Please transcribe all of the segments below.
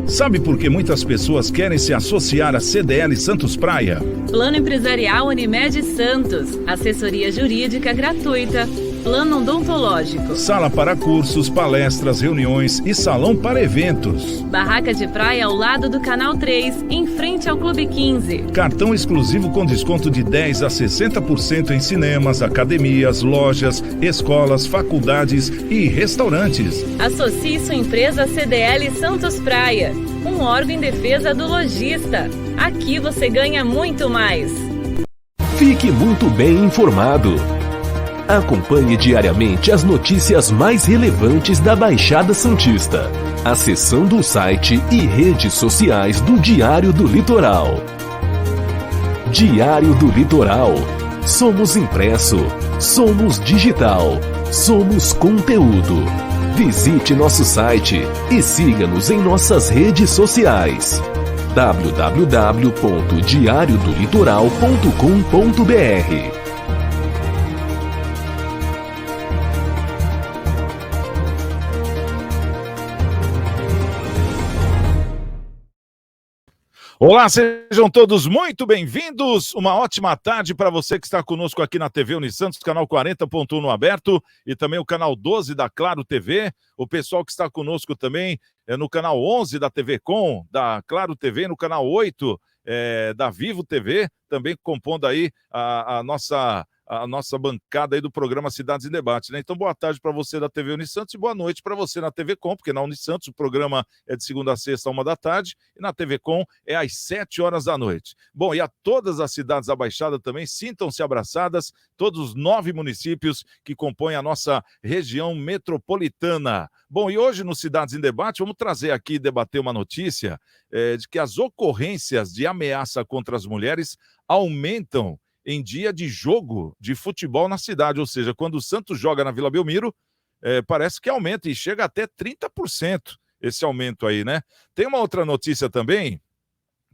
Sabe por que muitas pessoas querem se associar à CDL Santos Praia? Plano Empresarial Unimed Santos. Assessoria jurídica gratuita. Plano odontológico. Sala para cursos, palestras, reuniões e salão para eventos. Barraca de praia ao lado do Canal 3, em frente ao Clube 15. Cartão exclusivo com desconto de 10% a 60% em cinemas, academias, lojas, escolas, faculdades e restaurantes. Associe sua empresa CDL Santos Praia, um órgão em defesa do lojista. Aqui você ganha muito mais. Fique muito bem informado. Acompanhe diariamente as notícias mais relevantes da Baixada Santista, acessando o site e redes sociais do Diário do Litoral. Diário do Litoral. Somos impresso, somos digital, somos conteúdo. Visite nosso site e siga-nos em nossas redes sociais. www.diariodolitoral.com.br. Olá, sejam todos muito bem-vindos. Uma ótima tarde para você que está conosco aqui na TV Unisantos, canal 40.1 no aberto e também o canal 12 da Claro TV. O pessoal que está conosco também é no canal 11 da TV Com, da Claro TV, no canal 8 da Vivo TV, também compondo aí a nossa bancada aí do programa Cidades em Debate, né? Então, boa tarde para você da TV Unisantos e boa noite para você na TV Com, porque na Unisantos o programa é de segunda a sexta, 13h, e na TV Com é às 19h. Bom, e a todas as cidades da Baixada também, sintam-se abraçadas, todos os 9 municípios que compõem a nossa região metropolitana. Bom, e hoje no Cidades em Debate, vamos trazer aqui, debater uma notícia de que as ocorrências de ameaça contra as mulheres aumentam em dia de jogo de futebol na cidade, ou seja, quando o Santos joga na Vila Belmiro, parece que aumenta e chega até 30% esse aumento aí, né? Tem uma outra notícia também,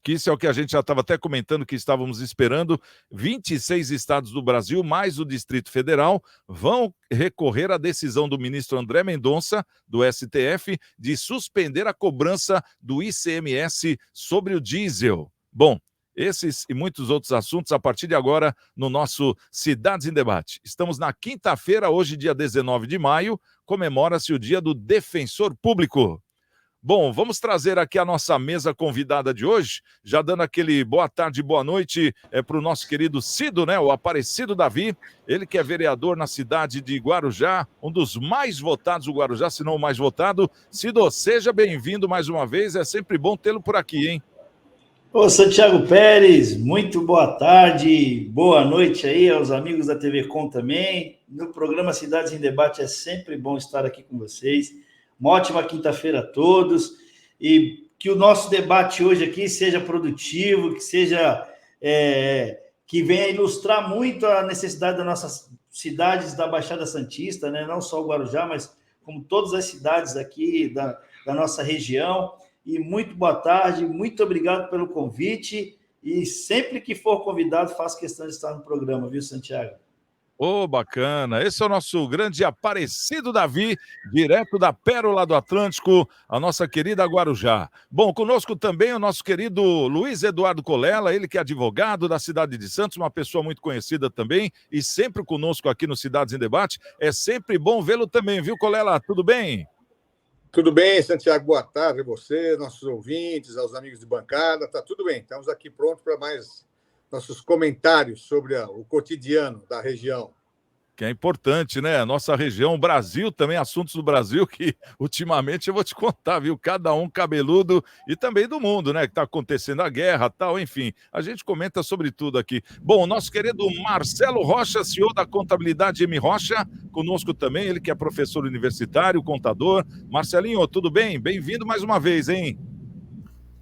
que isso é o que a gente já estava até comentando que estávamos esperando, 26 estados do Brasil, mais o Distrito Federal, vão recorrer à decisão do ministro André Mendonça, do STF, de suspender a cobrança do ICMS sobre o diesel. Bom, esses e muitos outros assuntos a partir de agora no nosso Cidades em Debate. Estamos na quinta-feira, hoje dia 19 de maio, comemora-se o Dia do Defensor Público. Bom, vamos trazer aqui a nossa mesa convidada de hoje, já dando aquele boa tarde, boa noite para o nosso querido Cido, né, o Aparecido Davi, ele que é vereador na cidade de Guarujá, um dos mais votados do Guarujá, se não o mais votado. Cido, seja bem-vindo mais uma vez, é sempre bom tê-lo por aqui, hein? Ô, Santiago Pérez, muito boa tarde, boa noite aí aos amigos da TV Com também. No programa Cidades em Debate é sempre bom estar aqui com vocês. Uma ótima quinta-feira a todos e que o nosso debate hoje aqui seja produtivo, que seja que venha ilustrar muito a necessidade das nossas cidades da Baixada Santista, né? Não só o Guarujá, mas como todas as cidades aqui da nossa região. E muito boa tarde, muito obrigado pelo convite e sempre que for convidado, faço questão de estar no programa, viu, Santiago? Ô, bacana. Esse é o nosso grande Aparecido Davi, direto da Pérola do Atlântico, a nossa querida Guarujá. Bom, conosco também o nosso querido Luiz Eduardo Colela, ele que é advogado da cidade de Santos, uma pessoa muito conhecida também e sempre conosco aqui no Cidades em Debate. É sempre bom vê-lo também, viu, Colela? Tudo bem? Tudo bem, Santiago? Boa tarde a você, nossos ouvintes, aos amigos de bancada. Tá tudo bem, estamos aqui prontos para mais nossos comentários sobre o cotidiano da região. Que é importante, né? Nossa região, o Brasil também, assuntos do Brasil que ultimamente eu vou te contar, viu? Cada um cabeludo e também do mundo, né? Que tá acontecendo a guerra, tal, enfim. A gente comenta sobre tudo aqui. Bom, o nosso querido Marcelo Rocha, CEO da Contabilidade M. Rocha, conosco também, ele que é professor universitário, contador. Marcelinho, tudo bem? Bem-vindo mais uma vez, hein?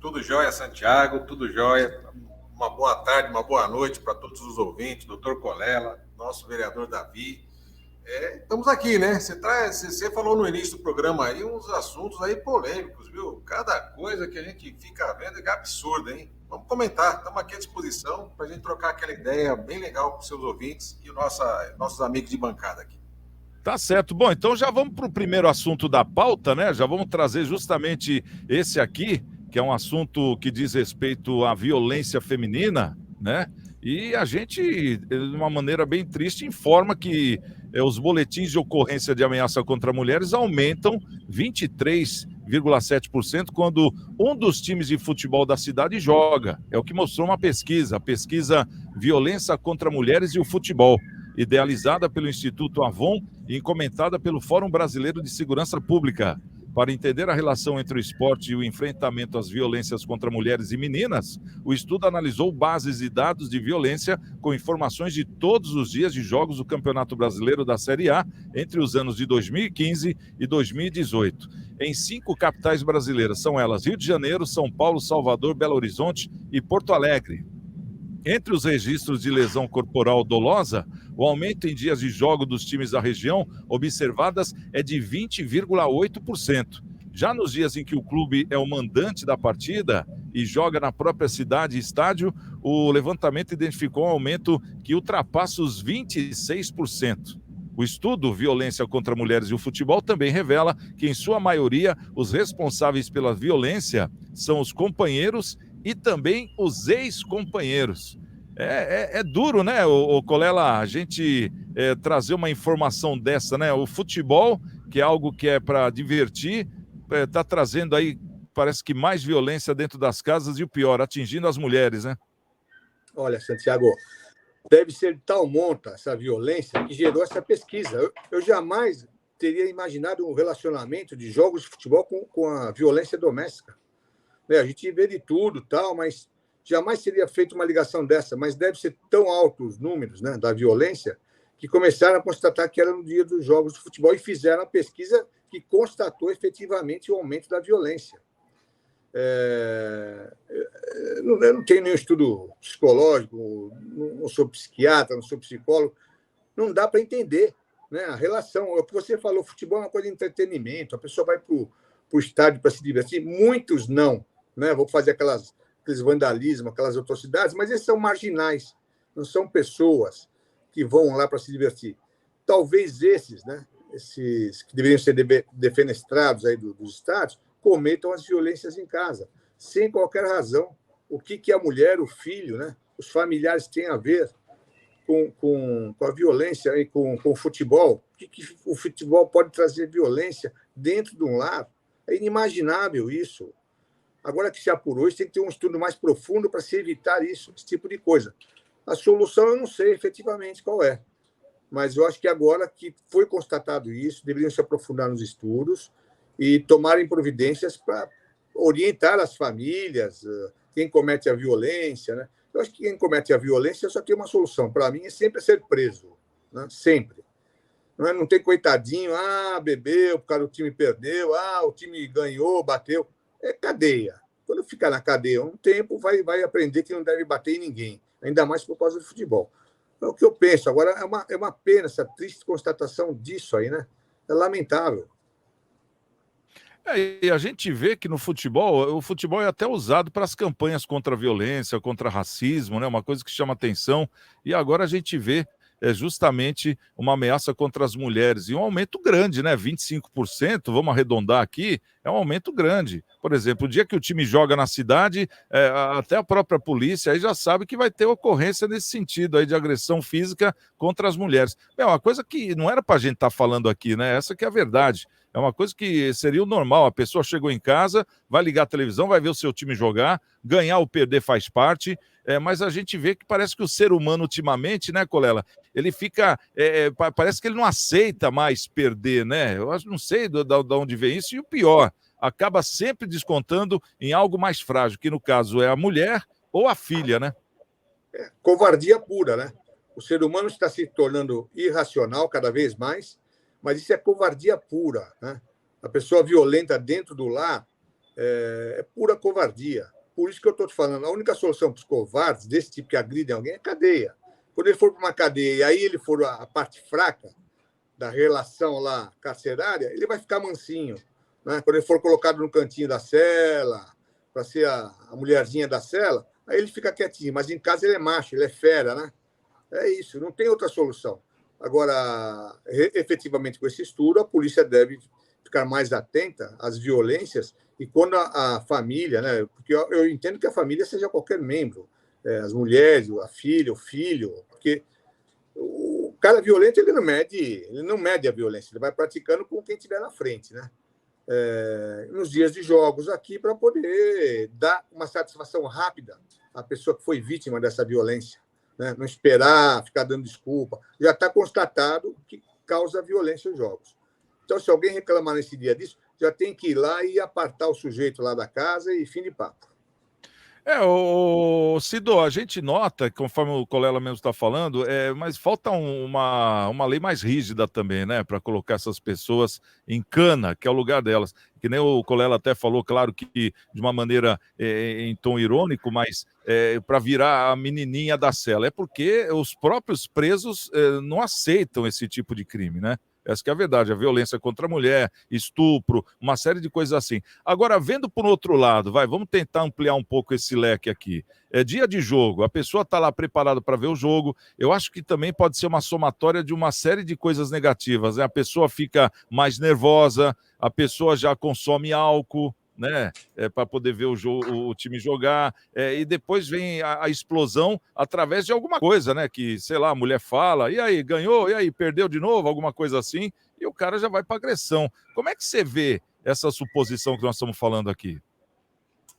Tudo jóia, Santiago, tudo jóia. Uma boa tarde, uma boa noite para todos os ouvintes, doutor Colela, nosso vereador Davi. Estamos aqui, né? Você falou no início do programa aí uns assuntos aí polêmicos, viu? Cada coisa que a gente fica vendo é absurda, hein? Vamos comentar, estamos aqui à disposição para a gente trocar aquela ideia bem legal com os seus ouvintes e nossos amigos de bancada aqui. Tá certo. Bom, então já vamos para o primeiro assunto da pauta, né? Já vamos trazer justamente esse aqui, que é um assunto que diz respeito à violência feminina, né? E a gente, de uma maneira bem triste, informa que os boletins de ocorrência de ameaça contra mulheres aumentam 23,7% quando um dos times de futebol da cidade joga. É o que mostrou uma pesquisa, a pesquisa Violência contra Mulheres e o Futebol, idealizada pelo Instituto Avon e encomendada pelo Fórum Brasileiro de Segurança Pública. Para entender a relação entre o esporte e o enfrentamento às violências contra mulheres e meninas, o estudo analisou bases e dados de violência com informações de todos os dias de jogos do Campeonato Brasileiro da Série A entre os anos de 2015 e 2018. Em 5 capitais brasileiras, são elas Rio de Janeiro, São Paulo, Salvador, Belo Horizonte e Porto Alegre. Entre os registros de lesão corporal dolosa, o aumento em dias de jogo dos times da região observadas é de 20,8%. Já nos dias em que o clube é o mandante da partida e joga na própria cidade e estádio, o levantamento identificou um aumento que ultrapassa os 26%. O estudo Violência contra Mulheres e o Futebol também revela que, em sua maioria, os responsáveis pela violência são os companheiros e também os ex-companheiros. É duro, né, o Colela, a gente trazer uma informação dessa, né? O futebol, que é algo que é para divertir, está trazendo aí, parece que mais violência dentro das casas e o pior, atingindo as mulheres, né? Olha, Santiago, deve ser de tal monta essa violência que gerou essa pesquisa. Eu jamais teria imaginado um relacionamento de jogos de futebol com a violência doméstica. A gente vê de tudo, tal, mas jamais seria feita uma ligação dessa. Mas deve ser tão altos os números, né, da violência que começaram a constatar que era no dia dos jogos de futebol e fizeram a pesquisa que constatou efetivamente o aumento da violência. Eu não tenho nenhum estudo psicológico, não sou psiquiatra, não sou psicólogo, não dá para entender, né, a relação. O que você falou, futebol é uma coisa de entretenimento, a pessoa vai para o estádio para se divertir, muitos não. Né? Vou fazer aqueles vandalismos, aquelas atrocidades, mas esses são marginais, não são pessoas que vão lá para se divertir. Talvez esses, né, esses que deveriam ser defenestrados aí dos estádios, cometam as violências em casa, sem qualquer razão. O que a mulher, o filho, né, os familiares têm a ver com a violência e com o futebol? O que o futebol pode trazer violência dentro de um lar? É inimaginável isso. Agora que se apurou, isso tem que ter um estudo mais profundo para se evitar isso, esse tipo de coisa. A solução eu não sei efetivamente qual é, mas eu acho que agora que foi constatado isso, deveriam se aprofundar nos estudos e tomarem providências para orientar as famílias, quem comete a violência, né? Eu acho que quem comete a violência só tem uma solução. Para mim, é sempre ser preso, né? Sempre. Não tem coitadinho, bebeu, o cara do time perdeu, o time ganhou, bateu. É cadeia. Quando ficar na cadeia um tempo, vai aprender que não deve bater em ninguém, ainda mais por causa do futebol. É o que eu penso. Agora, é uma pena essa triste constatação disso aí, né? É lamentável. E a gente vê que no futebol, o futebol é até usado para as campanhas contra a violência, contra racismo, né? Uma coisa que chama atenção. E agora a gente vê justamente uma ameaça contra as mulheres. E um aumento grande, né? 25%, vamos arredondar aqui, é um aumento grande. Por exemplo, o dia que o time joga na cidade, até a própria polícia aí já sabe que vai ter ocorrência nesse sentido aí de agressão física contra as mulheres. É uma coisa que não era para a gente estar falando aqui, né? Essa que é a verdade. É uma coisa que seria o normal. A pessoa chegou em casa, vai ligar a televisão, vai ver o seu time jogar, ganhar ou perder faz parte, mas a gente vê que parece que o ser humano ultimamente, né, Colela, ele fica, parece que ele não aceita mais perder, né? Eu não sei de onde vem isso, e o pior, acaba sempre descontando em algo mais frágil, que no caso é a mulher ou a filha, né? Covardia pura, né? O ser humano está se tornando irracional cada vez mais, mas isso é covardia pura, né? A pessoa violenta dentro do lar é pura covardia. Por isso que eu estou te falando, a única solução para os covardes, desse tipo que agridem alguém, é cadeia. Quando ele for para uma cadeia e aí ele for a parte fraca, da relação lá carcerária, ele vai ficar mansinho, né? Quando ele for colocado no cantinho da cela, para ser a mulherzinha da cela, aí ele fica quietinho, mas em casa ele é macho, ele é fera, né? É isso, não tem outra solução. Agora, efetivamente, com esse estudo, a polícia deve ficar mais atenta às violências e quando a família, né? Porque eu entendo que a família seja qualquer membro, as mulheres, a filha, o filho, porque o cara violento ele não mede a violência, ele vai praticando com quem estiver na frente, né? Nos dias de jogos aqui para poder dar uma satisfação rápida à pessoa que foi vítima dessa violência, né? Não esperar, ficar dando desculpa. Já está constatado que causa violência nos jogos. Então, se alguém reclamar nesse dia disso, já tem que ir lá e apartar o sujeito lá da casa e fim de papo. Cido, a gente nota, conforme o Colela mesmo está falando, mas falta uma lei mais rígida também, né? Para colocar essas pessoas em cana, que é o lugar delas. Que nem o Colela até falou, claro que de uma maneira em tom irônico, mas para virar a menininha da cela. É porque os próprios presos não aceitam esse tipo de crime, né? Essa que é a verdade, a violência contra a mulher, estupro, uma série de coisas assim. Agora, vendo por outro lado, vamos tentar ampliar um pouco esse leque aqui. É dia de jogo, a pessoa está lá preparada para ver o jogo, eu acho que também pode ser uma somatória de uma série de coisas negativas, né? A pessoa fica mais nervosa, a pessoa já consome álcool, né? Para poder ver o time jogar, e depois vem a explosão através de alguma coisa, né? Que, sei lá, a mulher fala, e aí, ganhou? E aí, perdeu de novo? Alguma coisa assim, e o cara já vai para agressão. Como é que você vê essa suposição que nós estamos falando aqui?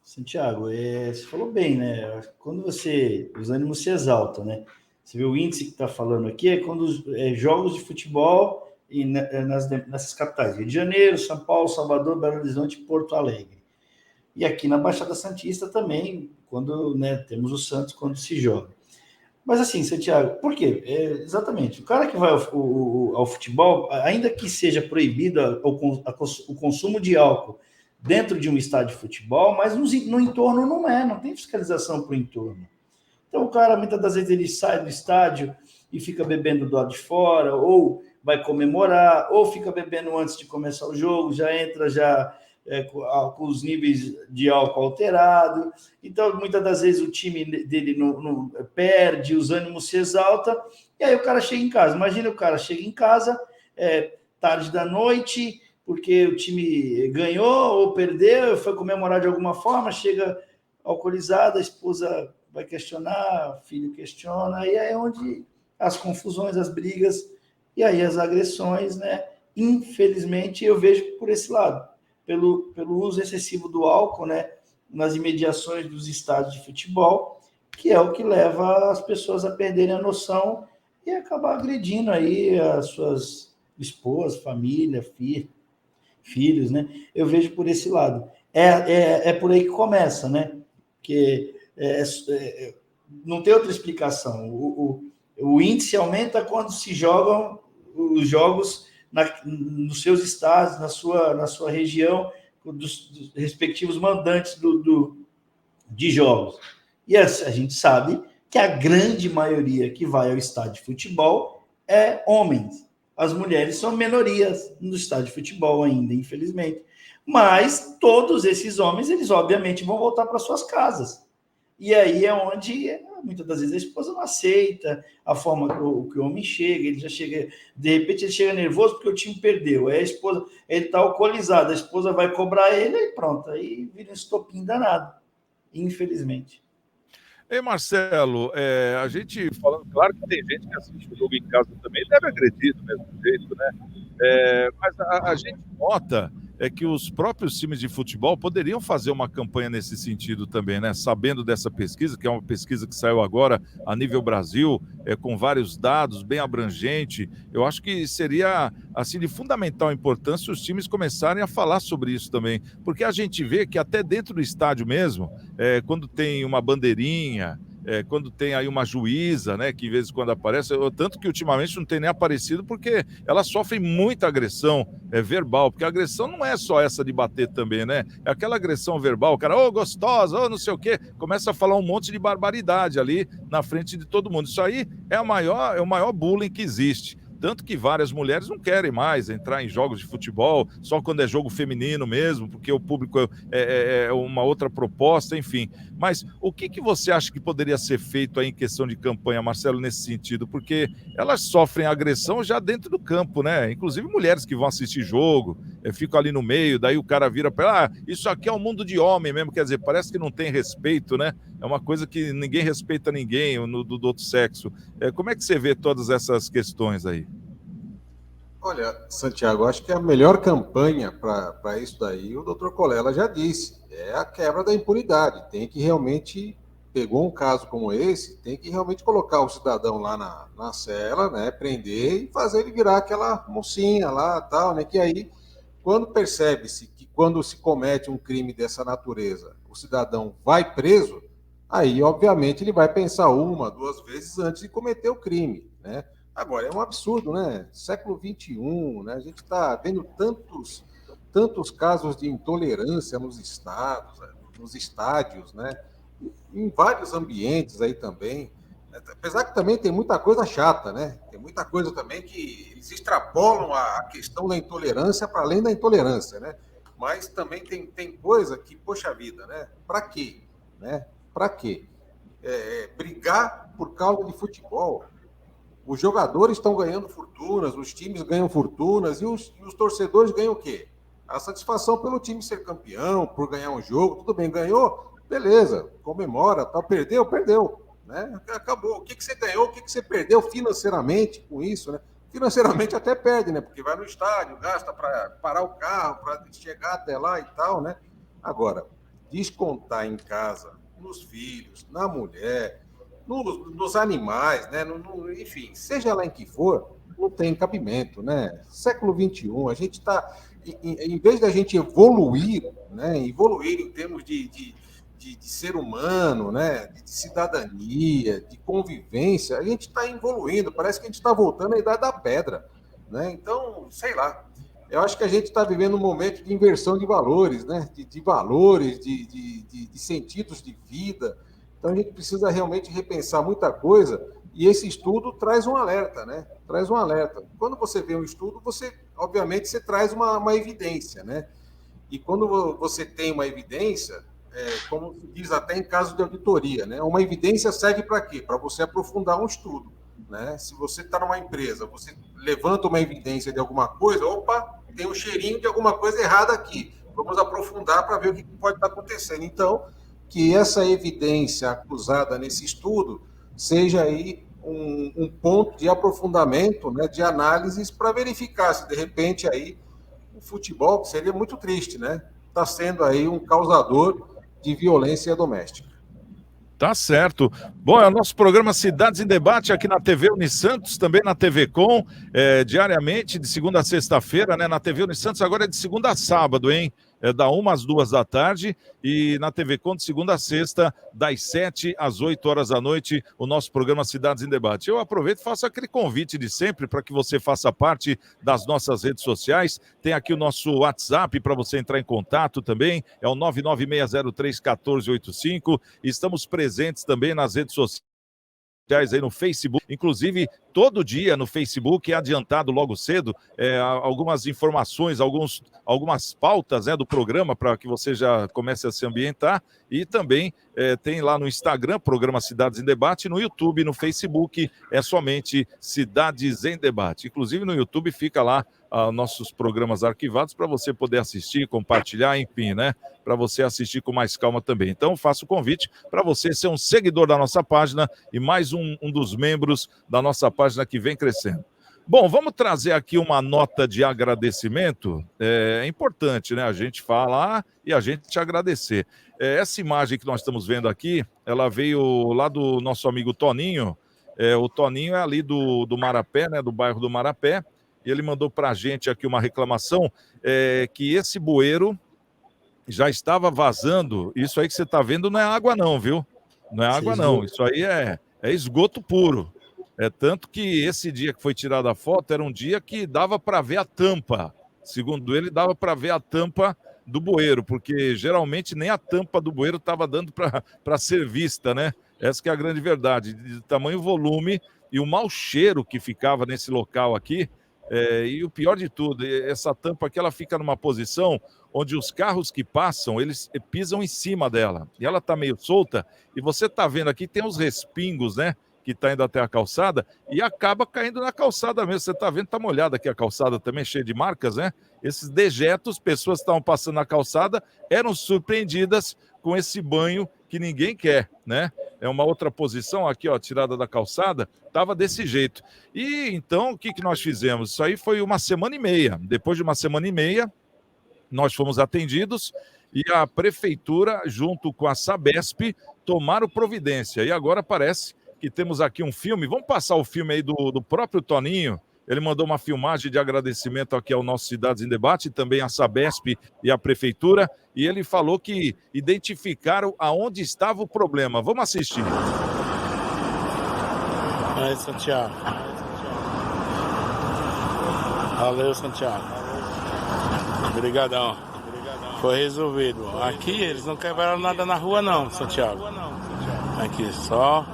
Santiago, você falou bem, né? Quando os ânimos se exaltam, né? Você vê o índice que está falando aqui, quando jogos de futebol e nessas capitais, Rio de Janeiro, São Paulo, Salvador, Belo Horizonte e Porto Alegre. E aqui na Baixada Santista também, quando temos o Santos, quando se joga. Mas assim, Santiago, por quê? Exatamente, o cara que vai ao futebol, ainda que seja proibido o consumo de álcool dentro de um estádio de futebol, mas no entorno não tem fiscalização para o entorno. Então o cara, muitas das vezes, ele sai do estádio e fica bebendo do lado de fora, ou vai comemorar, ou fica bebendo antes de começar o jogo, já entra com os níveis de álcool alterado. Então, muitas das vezes, o time dele não perde, os ânimos se exaltam, e aí o cara chega em casa. Imagina o cara chega em casa, tarde da noite, porque o time ganhou ou perdeu, foi comemorar de alguma forma, chega alcoolizado, a esposa vai questionar, o filho questiona, e aí é onde as confusões, as brigas, e aí as agressões, né? Infelizmente, eu vejo por esse lado, pelo uso excessivo do álcool, né? Nas imediações dos estádios de futebol, que é o que leva as pessoas a perderem a noção e acabar agredindo aí as suas esposas, família, filhos, né? Eu vejo por esse lado. É por aí que começa, né? Porque não tem outra explicação. O índice aumenta quando se jogam os jogos nos seus estados, na sua região, dos respectivos mandantes de jogos. E a gente sabe que a grande maioria que vai ao estádio de futebol é homens. As mulheres são minorias no estádio de futebol ainda, infelizmente. Mas todos esses homens, eles obviamente vão voltar para suas casas. E aí é onde, muitas das vezes, a esposa não aceita a forma que o homem chega, ele já chega, de repente ele chega nervoso porque o time perdeu, aí a esposa, ele está alcoolizado, a esposa vai cobrar ele e pronto, aí vira um estopim danado, infelizmente. Ei, Marcelo, a gente falando, claro que tem gente que assiste o jogo em casa também, deve agredir do mesmo jeito, né? Mas a gente nota que os próprios times de futebol poderiam fazer uma campanha nesse sentido também, né? Sabendo dessa pesquisa, que é uma pesquisa que saiu agora a nível Brasil, com vários dados, bem abrangente, eu acho que seria, assim, de fundamental importância os times começarem a falar sobre isso também, porque a gente vê que até dentro do estádio mesmo, quando tem uma bandeirinha, quando tem aí uma juíza, né, que de vez em quando aparece, tanto que ultimamente não tem nem aparecido, porque ela sofre muita agressão verbal, porque a agressão não é só essa de bater também, né? É aquela agressão verbal, o cara, gostosa, não sei o quê, começa a falar um monte de barbaridade ali na frente de todo mundo. Isso aí é o maior bullying que existe. Tanto que várias mulheres não querem mais entrar em jogos de futebol, só quando é jogo feminino mesmo, porque o público é uma outra proposta, enfim. Mas o que você acha que poderia ser feito aí em questão de campanha, Marcelo, nesse sentido? Porque elas sofrem agressão já dentro do campo, né? Inclusive mulheres que vão assistir jogo, ficam ali no meio, daí o cara vira para ela, isso aqui é um mundo de homem mesmo, quer dizer, parece que não tem respeito, né? É uma coisa que ninguém respeita ninguém do outro sexo. Como é que você vê todas essas questões aí? Olha, Santiago, acho que a melhor campanha para isso daí, o doutor Colela já disse, é a quebra da impunidade. Tem que realmente, pegou um caso como esse, tem que realmente colocar o cidadão lá na cela, né, prender e fazer ele virar aquela mocinha lá, tal, né, que aí, quando percebe-se que quando se comete um crime dessa natureza, o cidadão vai preso, aí, obviamente, ele vai pensar uma, duas vezes antes de cometer o crime, né? Agora, é um absurdo, né? Século XXI, né? A gente está vendo tantos casos de intolerância nos estádios, né? Em vários ambientes aí também. Apesar que também tem muita coisa chata, né? Tem muita coisa também que eles extrapolam a questão da intolerância para além da intolerância, né? Mas também tem coisa que, poxa vida, né? Para quê? Né? Para quê? Brigar por causa de futebol. Os jogadores estão ganhando fortunas, os times ganham fortunas, e os torcedores ganham o quê? A satisfação pelo time ser campeão, por ganhar um jogo, tudo bem, ganhou, beleza, comemora, tal, perdeu, né? Acabou. O que você ganhou, o que você perdeu financeiramente com isso, né? Financeiramente até perde, né? Porque vai no estádio, gasta para parar o carro, para chegar até lá e tal, né? Agora, descontar em casa, nos filhos, na mulher, nos animais, né? Enfim, seja lá em que for, não tem cabimento, né? Século XXI, a gente está, em vez da gente evoluir, né? Evoluir em termos de ser humano, né? De cidadania, de convivência, a gente está evoluindo, parece que a gente está voltando à Idade da Pedra, né? Então, sei lá, eu acho que a gente está vivendo um momento de inversão de valores, né? De valores, de sentidos de vida. Então, a gente precisa realmente repensar muita coisa, e esse estudo traz um alerta, né? Traz um alerta. Quando você vê um estudo, obviamente, você traz uma evidência, né? E quando você tem uma evidência, como se diz até em caso de auditoria, né? Uma evidência serve para quê? Para você aprofundar um estudo, né? Se você está numa empresa, você levanta uma evidência de alguma coisa, opa, tem um cheirinho de alguma coisa errada aqui. Vamos aprofundar para ver o que pode estar acontecendo. Então, que essa evidência acusada nesse estudo seja aí um ponto de aprofundamento, né, de análises para verificar se, de repente, aí o futebol, que seria muito triste, né, está sendo aí um causador de violência doméstica. Tá certo. Bom, é o nosso programa Cidades em Debate aqui na TV Unisantos, também na TV Com, diariamente, de segunda a sexta-feira, né? Na TV Unisantos agora é de segunda a sábado, hein? Da 1 às 2 da tarde, e na TV Com de segunda a sexta, das 7 às 8 horas da noite, o nosso programa Cidades em Debate. Eu aproveito e faço aquele convite de sempre para que você faça parte das nossas redes sociais. Tem aqui o nosso WhatsApp para você entrar em contato também, é o 996031485. Estamos presentes também nas redes sociais aí no Facebook, inclusive todo dia no Facebook é adiantado logo cedo algumas informações, algumas pautas, né, do programa para que você já comece a se ambientar, e também tem lá no Instagram, programa Cidades em Debate, no YouTube, no Facebook é somente Cidades em Debate. Inclusive no YouTube fica lá nossos programas arquivados para você poder assistir, compartilhar, enfim, né? Para você assistir com mais calma também. Então, faço o convite para você ser um seguidor da nossa página e mais um dos membros da nossa página que vem crescendo. Bom, vamos trazer aqui uma nota de agradecimento. É importante, né? A gente falar e a gente te agradecer. Essa imagem que nós estamos vendo aqui, ela veio lá do nosso amigo Toninho. O Toninho é ali do Marapé, né? Do bairro do Marapé. E ele mandou para a gente aqui uma reclamação que esse bueiro já estava vazando. Isso aí que você está vendo não é água não, viu? Não é água não, isso aí é esgoto puro. Tanto que esse dia que foi tirada a foto era um dia que dava para ver a tampa. Segundo ele, dava para ver a tampa do bueiro, porque geralmente nem a tampa do bueiro estava dando para ser vista, né? Essa que é a grande verdade. De tamanho volume e o mau cheiro que ficava nesse local aqui. E o pior de tudo, essa tampa aqui ela fica numa posição onde os carros que passam, eles pisam em cima dela. E ela está meio solta, e você está vendo aqui, tem os respingos, né? Que está indo até a calçada, e acaba caindo na calçada mesmo. Você está vendo, está molhada aqui a calçada também, cheia de marcas, né? Esses dejetos, pessoas que estavam passando na calçada, eram surpreendidas com esse banho que ninguém quer, né? É uma outra posição aqui, ó, tirada da calçada, estava desse jeito. E então, o que nós fizemos? Isso aí foi 1,5 Depois de 1,5 nós fomos atendidos e a prefeitura, junto com a Sabesp, tomaram providência. E agora parece que temos aqui um filme. Vamos passar o filme aí do próprio Toninho. Ele mandou uma filmagem de agradecimento aqui ao nosso Cidades em Debate, também a Sabesp e a Prefeitura, e ele falou que identificaram aonde estava o problema. Vamos assistir. Aí, Santiago. Valeu, Santiago. Obrigadão. Foi resolvido. Aqui eles não quebraram nada na rua não, Santiago. Aqui só,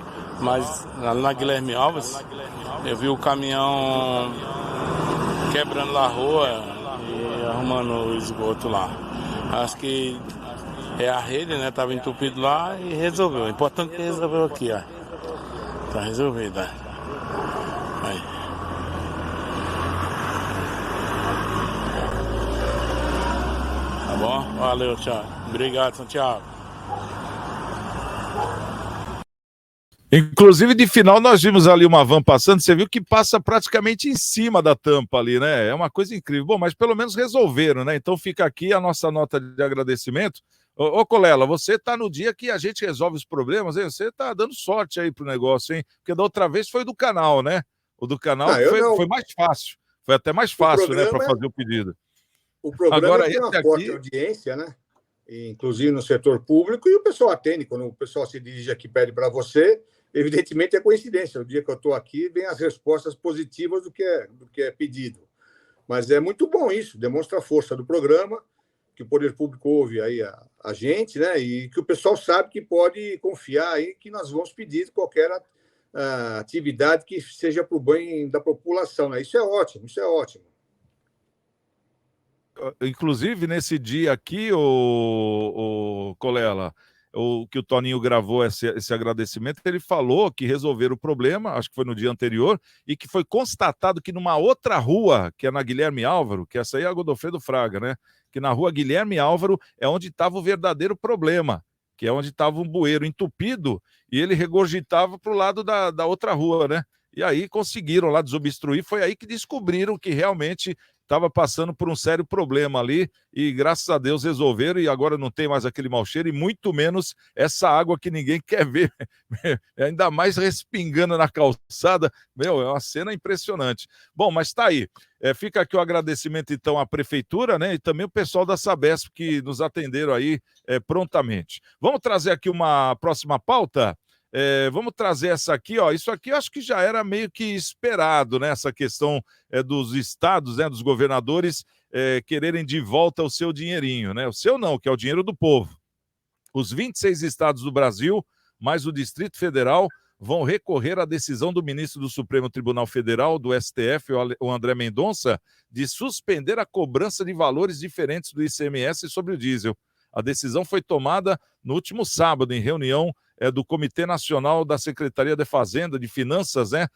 mas na Guilherme Alves, eu vi o caminhão quebrando na rua e arrumando o esgoto lá. Acho que é a rede, né? Tava entupido lá e resolveu. O importante é que resolveu aqui, ó. Tá resolvido, ó. Aí. Tá bom? Valeu, tchau. Obrigado, Santiago. Inclusive, de final, nós vimos ali uma van passando, você viu que passa praticamente em cima da tampa ali, né? É uma coisa incrível. Bom, mas pelo menos resolveram, né? Então fica aqui a nossa nota de agradecimento. Ô Colela, você tá no dia que a gente resolve os problemas, hein? Você tá dando sorte aí pro negócio, hein? Porque da outra vez foi do canal, né? O do canal foi mais fácil. Foi até mais fácil, né, para fazer o pedido. O programa agora, tem uma forte audiência, né? Inclusive no setor público, e o pessoal atende. Quando o pessoal se dirige aqui e pede para você, evidentemente é coincidência. O dia que eu estou aqui, vem as respostas positivas do que é pedido. Mas é muito bom isso, demonstra a força do programa, que o poder público ouve aí a gente, né? E que o pessoal sabe que pode confiar aí que nós vamos pedir qualquer atividade que seja para o bem da população, né? Isso é ótimo, isso é ótimo. Inclusive, nesse dia aqui, o Colela, que o Toninho gravou esse agradecimento, ele falou que resolveram o problema, acho que foi no dia anterior, e que foi constatado que numa outra rua, que é na Guilherme Álvaro, que essa aí é a Godofredo Fraga, né? Que na rua Guilherme Álvaro é onde estava o verdadeiro problema, que é onde estava um bueiro entupido e ele regurgitava para o lado da outra rua, né? E aí conseguiram lá desobstruir, foi aí que descobriram que realmente estava passando por um sério problema ali e graças a Deus resolveram e agora não tem mais aquele mau cheiro e muito menos essa água que ninguém quer ver, ainda mais respingando na calçada. Meu, é uma cena impressionante. Bom, mas tá aí. Fica aqui o agradecimento então à Prefeitura, né, e também o pessoal da Sabesp que nos atenderam aí prontamente. Vamos trazer aqui uma próxima pauta? Vamos trazer essa aqui, ó. Isso aqui eu acho que já era meio que esperado, né? Essa questão dos estados, né? Dos governadores quererem de volta o seu dinheirinho, né? O seu não, que é o dinheiro do povo. Os 26 estados do Brasil, mais o Distrito Federal, vão recorrer à decisão do ministro do Supremo Tribunal Federal, do STF, o André Mendonça, de suspender a cobrança de valores diferentes do ICMS sobre o diesel. A decisão foi tomada no último sábado, em reunião do Comitê Nacional da Secretaria de Fazenda, de Finanças, né,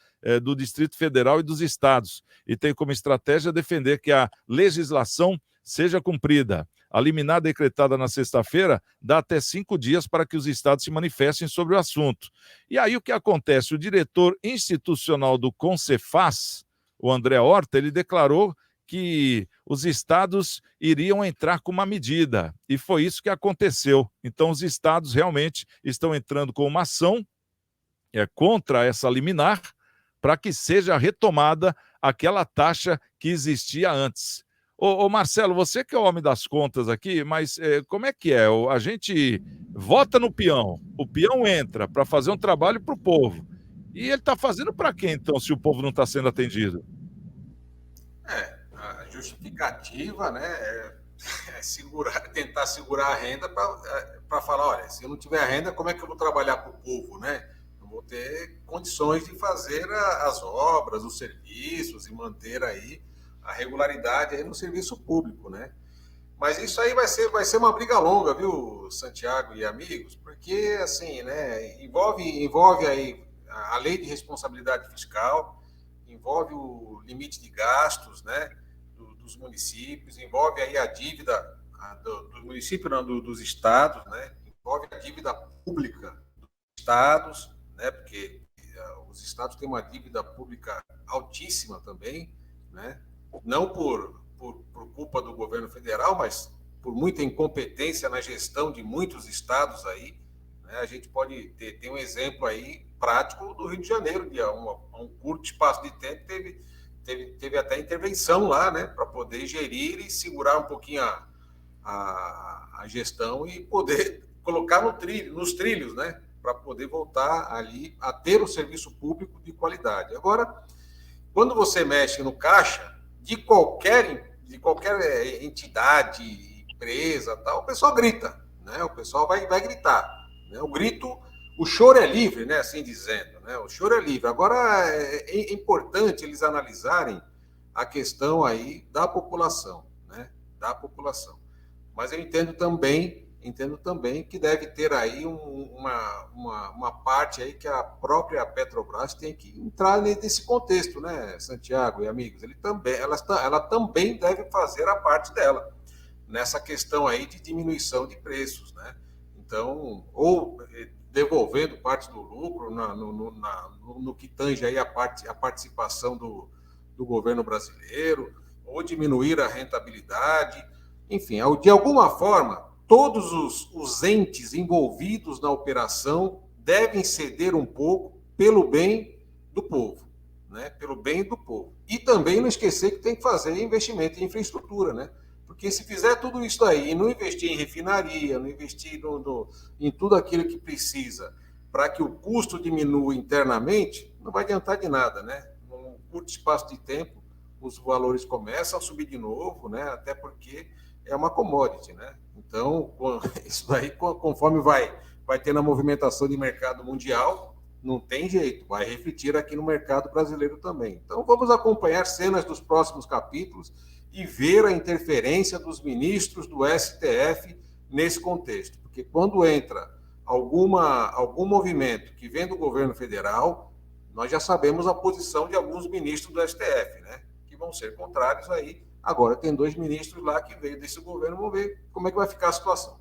do Distrito Federal e dos estados. E tem como estratégia defender que a legislação seja cumprida. A liminar decretada na sexta-feira dá até 5 dias para que os estados se manifestem sobre o assunto. E aí o que acontece? O diretor institucional do Concefaz, o André Horta, ele declarou que os estados iriam entrar com uma medida, e foi isso que aconteceu. Então, os estados realmente estão entrando com uma ação contra essa liminar, para que seja retomada aquela taxa que existia antes. Ô Marcelo, você que é o homem das contas aqui, mas como é que é? A gente vota no peão, o peão entra para fazer um trabalho para o povo, e ele está fazendo para quem, então, se o povo não está sendo atendido? A justificativa, né, tentar segurar a renda para falar, olha, se eu não tiver renda, como é que eu vou trabalhar para o povo, né? Eu vou ter condições de fazer as obras, os serviços e manter aí a regularidade aí no serviço público, né? Mas isso aí vai ser uma briga longa, viu, Santiago e amigos? Porque, assim, né, envolve aí a lei de responsabilidade fiscal, envolve o limite de gastos, né, dos municípios, envolve aí a dívida do município, não, dos estados, né, envolve a dívida pública dos estados, né, porque os estados têm uma dívida pública altíssima também, né, não por culpa do governo federal, mas por muita incompetência na gestão de muitos estados aí, né? A gente pode ter um exemplo aí prático do Rio de Janeiro, que há um curto espaço de tempo teve até intervenção lá, né, para poder gerir e segurar um pouquinho a gestão e poder colocar nos trilhos, né, para poder voltar ali a ter o serviço público de qualidade. Agora, quando você mexe no caixa de qualquer entidade, empresa, tal, o pessoal grita, né? O pessoal vai gritar, né? O choro é livre, né? Assim dizendo, né? O choro é livre. Agora é importante eles analisarem a questão aí da população, né? Da população. Mas eu entendo também que deve ter aí uma parte aí que a própria Petrobras tem que entrar nesse contexto, né, Santiago e amigos? Ela também deve fazer a parte dela nessa questão aí de diminuição de preços, né? Então, ou devolvendo parte do lucro no que tange aí a participação do governo brasileiro, ou diminuir a rentabilidade, enfim, de alguma forma todos os entes envolvidos na operação devem ceder um pouco pelo bem do povo, né? Pelo bem do povo. E também não esquecer que tem que fazer investimento em infraestrutura, né? Porque se fizer tudo isso aí e não investir em refinaria, não investir em tudo aquilo que precisa para que o custo diminua internamente, não vai adiantar de nada, né? Num curto espaço de tempo, os valores começam a subir de novo, né? Até porque é uma commodity, né? Então, isso aí, conforme vai tendo a movimentação de mercado mundial, não tem jeito, vai refletir aqui no mercado brasileiro também. Então, vamos acompanhar cenas dos próximos capítulos e ver a interferência dos ministros do STF nesse contexto. Porque quando entra algum movimento que vem do governo federal, nós já sabemos a posição de alguns ministros do STF, né? Que vão ser contrários aí. Agora tem 2 ministros lá que veio desse governo, vamos ver como é que vai ficar a situação.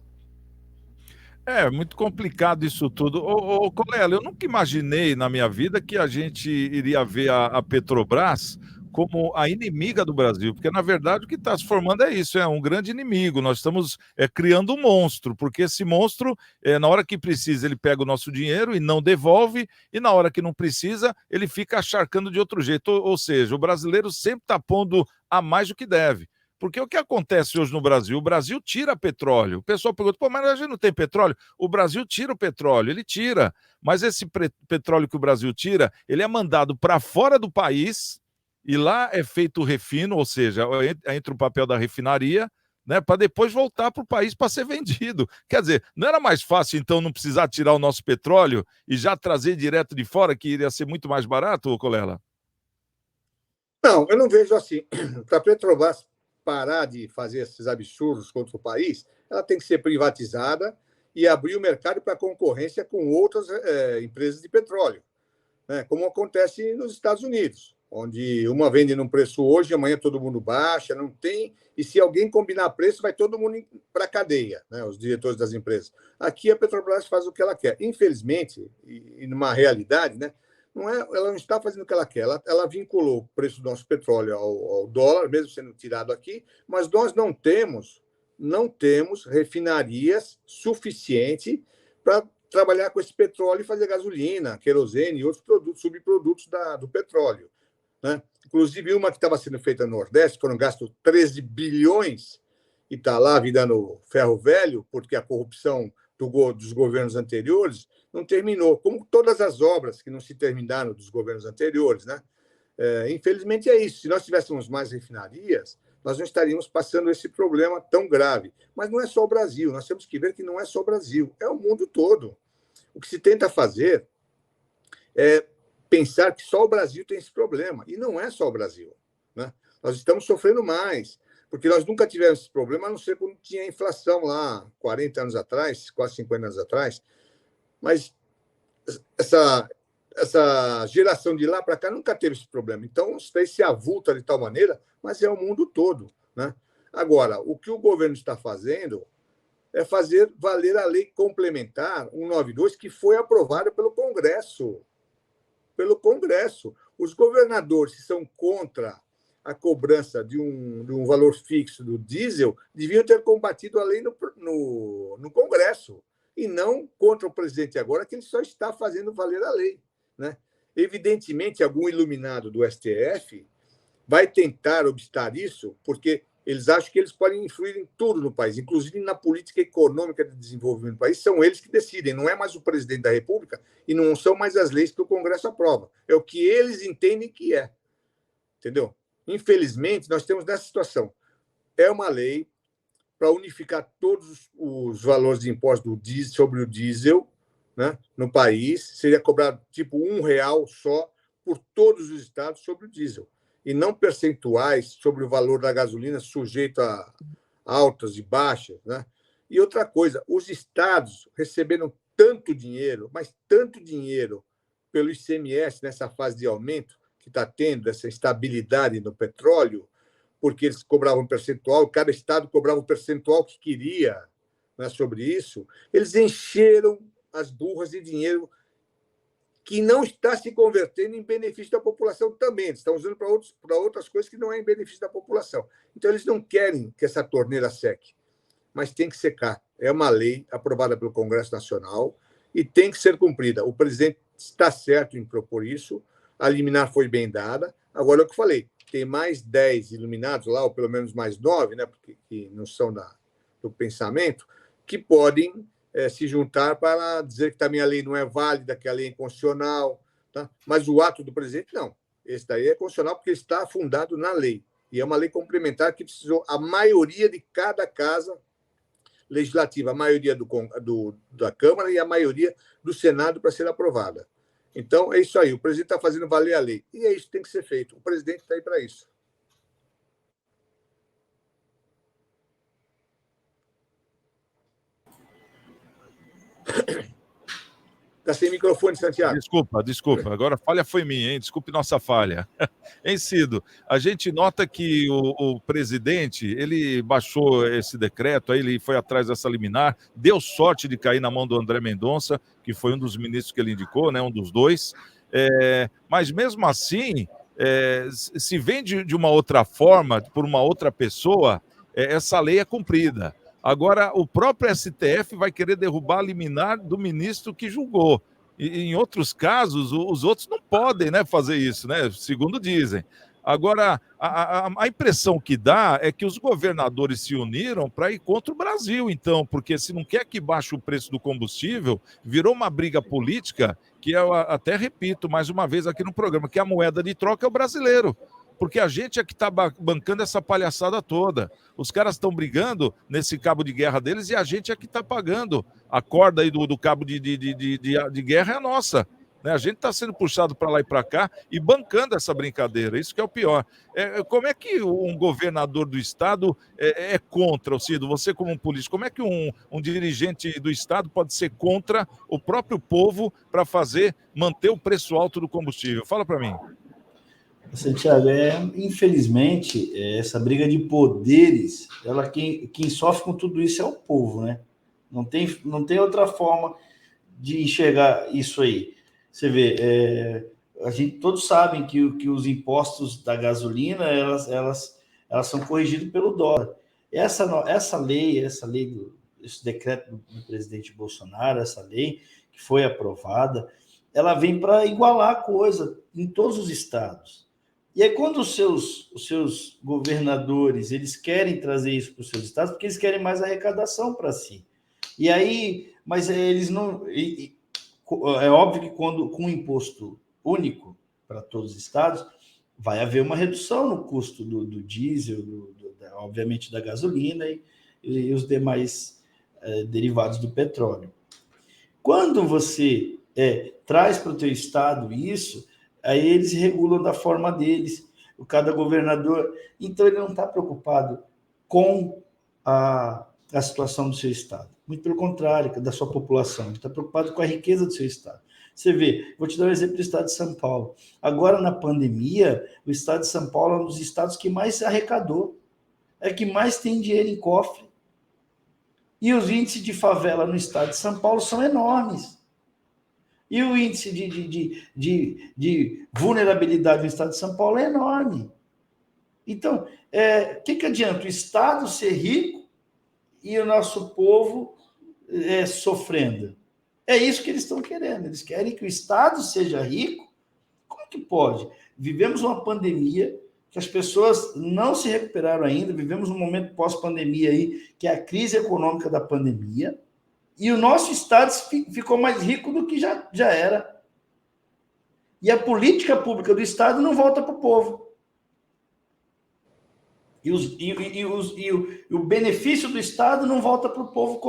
É muito complicado isso tudo. Ô, Colela, eu nunca imaginei na minha vida que a gente iria ver a Petrobras como a inimiga do Brasil, porque na verdade o que está se formando é isso, é um grande inimigo. Nós estamos criando um monstro, porque esse monstro, na hora que precisa, ele pega o nosso dinheiro e não devolve, e na hora que não precisa, ele fica acharcando de outro jeito. Ou seja, o brasileiro sempre está pondo a mais do que deve. Porque o que acontece hoje no Brasil? O Brasil tira petróleo. O pessoal pergunta, pô, mas a gente não tem petróleo? O Brasil tira o petróleo, ele tira. Mas esse petróleo que o Brasil tira, ele é mandado para fora do país, e lá é feito o refino, ou seja, entra o papel da refinaria, né, para depois voltar para o país para ser vendido. Quer dizer, não era mais fácil, então, não precisar tirar o nosso petróleo e já trazer direto de fora, que iria ser muito mais barato, Colela? Não, eu não vejo assim. Para a Petrobras parar de fazer esses absurdos contra o país, ela tem que ser privatizada e abrir o mercado para concorrência com outras empresas de petróleo, né, como acontece nos Estados Unidos, onde uma vende num preço hoje, amanhã todo mundo baixa, não tem, e se alguém combinar preço, vai todo mundo para a cadeia, né, os diretores das empresas. Aqui a Petrobras faz o que ela quer. Infelizmente, e numa realidade, né, ela não está fazendo o que ela quer. Ela vinculou o preço do nosso petróleo ao dólar, mesmo sendo tirado aqui, mas nós não temos refinarias suficientes para trabalhar com esse petróleo e fazer gasolina, querosene e outros produtos, subprodutos do petróleo, né? Inclusive, uma que estava sendo feita no Nordeste, foram gastos 13 bilhões e está lá virando ferro velho, porque a corrupção dos governos anteriores não terminou, como todas as obras que não se terminaram dos governos anteriores, né? Infelizmente é isso. Se nós tivéssemos mais refinarias, nós não estaríamos passando esse problema tão grave. Mas não é só o Brasil, nós temos que ver que não é só o Brasil, é o mundo todo. O que se tenta fazer pensar que só o Brasil tem esse problema. E não é só o Brasil, né? Nós estamos sofrendo mais, porque nós nunca tivemos esse problema, a não ser quando tinha inflação lá, 40 anos atrás, quase 50 anos atrás. Mas essa geração de lá para cá nunca teve esse problema. Então, isso daí se avulta de tal maneira, mas é o mundo todo, né? Agora, o que o governo está fazendo é fazer valer a lei complementar 192, que foi aprovada pelo Congresso. Pelo Congresso. Os governadores que são contra a cobrança de um valor fixo do diesel deviam ter combatido a lei no Congresso, e não contra o presidente agora, que ele só está fazendo valer a lei, né? Evidentemente, algum iluminado do STF vai tentar obstar isso, porque eles acham que eles podem influir em tudo no país, inclusive na política econômica de desenvolvimento do país. São eles que decidem, não é mais o presidente da República e não são mais as leis que o Congresso aprova. É o que eles entendem que é. Entendeu? Infelizmente, nós temos nessa situação. É uma lei para unificar todos os valores de imposto do diesel, sobre o diesel, né, no país. Seria cobrado tipo R$1 só por todos os estados sobre o diesel, e não percentuais sobre o valor da gasolina sujeito a altas e baixas, né? E outra coisa, os estados receberam tanto dinheiro, mas tanto dinheiro pelo ICMS nessa fase de aumento que está tendo, essa estabilidade no petróleo, porque eles cobravam percentual, cada estado cobrava o percentual que queria, né, sobre isso. Eles encheram as burras de dinheiro que não está se convertendo em benefício da população também. Eles estão usando para outras coisas que não é em benefício da população. Então, eles não querem que essa torneira seque, mas tem que secar. É uma lei aprovada pelo Congresso Nacional e tem que ser cumprida. O presidente está certo em propor isso, a liminar foi bem dada. Agora, é o que eu falei, tem mais 10 iluminados lá, ou pelo menos mais 9, né, porque que não são do pensamento, que podem se juntar para dizer que também a lei não é válida, que a lei é inconstitucional, tá? Mas o ato do presidente, não. Esse daí é constitucional porque está fundado na lei. E é uma lei complementar que precisou a maioria de cada casa legislativa, a maioria da Câmara e a maioria do Senado para ser aprovada. Então, é isso aí. O presidente está fazendo valer a lei. E é isso que tem que ser feito. O presidente está aí para isso. Está sem microfone, Santiago. Desculpa. Agora a falha foi minha, hein? Desculpe nossa falha. Hein, Cido? A gente nota que o presidente, ele baixou esse decreto, aí ele foi atrás dessa liminar, deu sorte de cair na mão do André Mendonça, que foi um dos ministros que ele indicou, né? Um dos dois. Mas mesmo assim, se vem de uma outra forma, por uma outra pessoa, essa lei é cumprida. Agora, o próprio STF vai querer derrubar a liminar do ministro que julgou. E, em outros casos, os outros não podem, né, fazer isso, né, segundo dizem. Agora, a impressão que dá é que os governadores se uniram para ir contra o Brasil, então, porque se não quer que baixe o preço do combustível, virou uma briga política que eu até repito mais uma vez aqui no programa, que a moeda de troca é o brasileiro. Porque a gente é que está bancando essa palhaçada toda. Os caras estão brigando nesse cabo de guerra deles e a gente é que está pagando. A corda aí do cabo de guerra é a nossa. Né? A gente está sendo puxado para lá e para cá e bancando essa brincadeira. Isso que é o pior. Como é que um governador do Estado é contra, Cido? Você como um político, como é que um dirigente do Estado pode ser contra o próprio povo para manter o preço alto do combustível? Fala para mim. Santiago, infelizmente, essa briga de poderes, quem sofre com tudo isso é o povo, né? Não tem outra forma de enxergar isso aí. Você vê, todos sabem que os impostos da gasolina, elas são corrigidos pelo dólar. Esse decreto do presidente Bolsonaro, essa lei que foi aprovada, ela vem para igualar a coisa em todos os estados. E aí, quando os seus governadores eles querem trazer isso para os seus estados, porque eles querem mais arrecadação para si. E aí, mas eles não. É óbvio que com um imposto único para todos os estados, vai haver uma redução no custo do diesel, obviamente da gasolina e os demais derivados do petróleo. Quando você traz para o teu estado isso, aí eles regulam da forma deles, cada governador. Então, ele não está preocupado com a situação do seu estado. Muito pelo contrário, da sua população. Ele está preocupado com a riqueza do seu estado. Você vê, vou te dar um exemplo do estado de São Paulo. Agora, na pandemia, o estado de São Paulo é um dos estados que mais arrecadou, é que mais tem dinheiro em cofre. E os índices de favela no estado de São Paulo são enormes. E o índice de vulnerabilidade no estado de São Paulo é enorme. Então, o que adianta o estado ser rico e o nosso povo sofrendo? É isso que eles estão querendo. Eles querem que o estado seja rico. Como que pode? Vivemos uma pandemia que as pessoas não se recuperaram ainda, vivemos um momento pós-pandemia aí, que é a crise econômica da pandemia, e o nosso estado ficou mais rico do que já era. E a política pública do estado não volta para o povo. E o benefício do estado não volta para o povo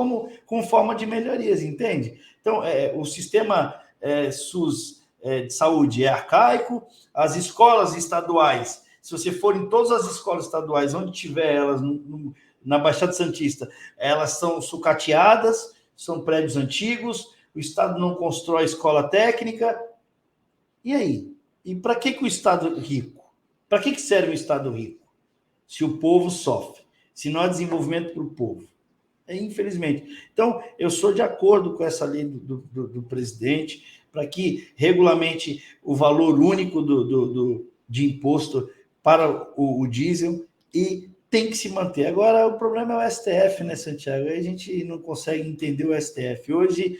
com forma de melhorias, entende? Então, o sistema SUS de saúde é arcaico, as escolas estaduais, se você for em todas as escolas estaduais, onde tiver elas, na Baixada Santista, elas são sucateadas, são prédios antigos, o Estado não constrói escola técnica. E aí? E para que o Estado rico? Para que serve o Estado rico? Se o povo sofre, se não há desenvolvimento para o povo. Infelizmente. Então, eu sou de acordo com essa lei do presidente, para que regulamente o valor único de imposto para o diesel, e tem que se manter. Agora, o problema é o STF, né, Santiago? Aí a gente não consegue entender o STF. Hoje,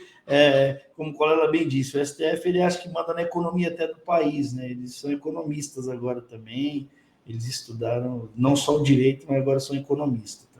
como o colega bem disse, o STF ele acha que manda na economia até do país, né? Eles são economistas agora também, eles estudaram não só o direito, mas agora são economistas também.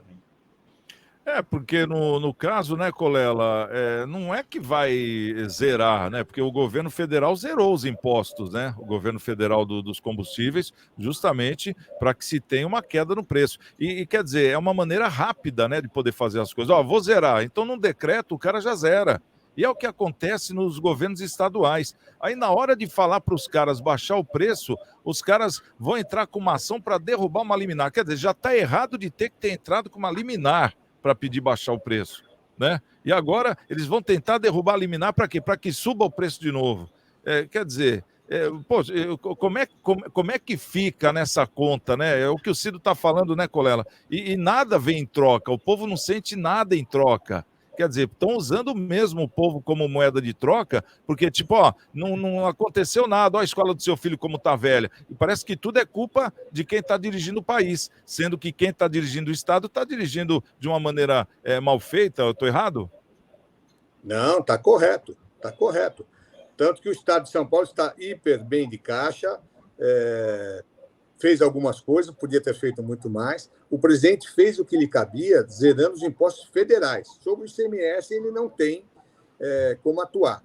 Porque no caso, né, Colela, não é que vai zerar, né? Porque o governo federal zerou os impostos, né? O governo federal dos combustíveis, justamente para que se tenha uma queda no preço. E quer dizer, é uma maneira rápida, né, de poder fazer as coisas. Vou zerar. Então, num decreto, o cara já zera. E é o que acontece nos governos estaduais. Aí, na hora de falar para os caras baixar o preço, os caras vão entrar com uma ação para derrubar uma liminar. Quer dizer, já está errado de ter que ter entrado com uma liminar para pedir baixar o preço, né? E agora eles vão tentar derrubar a liminar para quê? Para que suba o preço de novo. Quer dizer, como é que fica nessa conta, né? É o que o Cido está falando, né, Colela? E nada vem em troca, o povo não sente nada em troca. Quer dizer, estão usando mesmo o povo como moeda de troca, porque, tipo, não aconteceu nada, a escola do seu filho como está velha. E parece que tudo é culpa de quem está dirigindo o país, sendo que quem está dirigindo o Estado está dirigindo de uma maneira mal feita. Eu estou errado? Não, está correto, está correto. Tanto que o Estado de São Paulo está hiper bem de caixa, fez algumas coisas, podia ter feito muito mais. O presidente fez o que lhe cabia, zerando os impostos federais. Sobre o ICMS, ele não tem como atuar.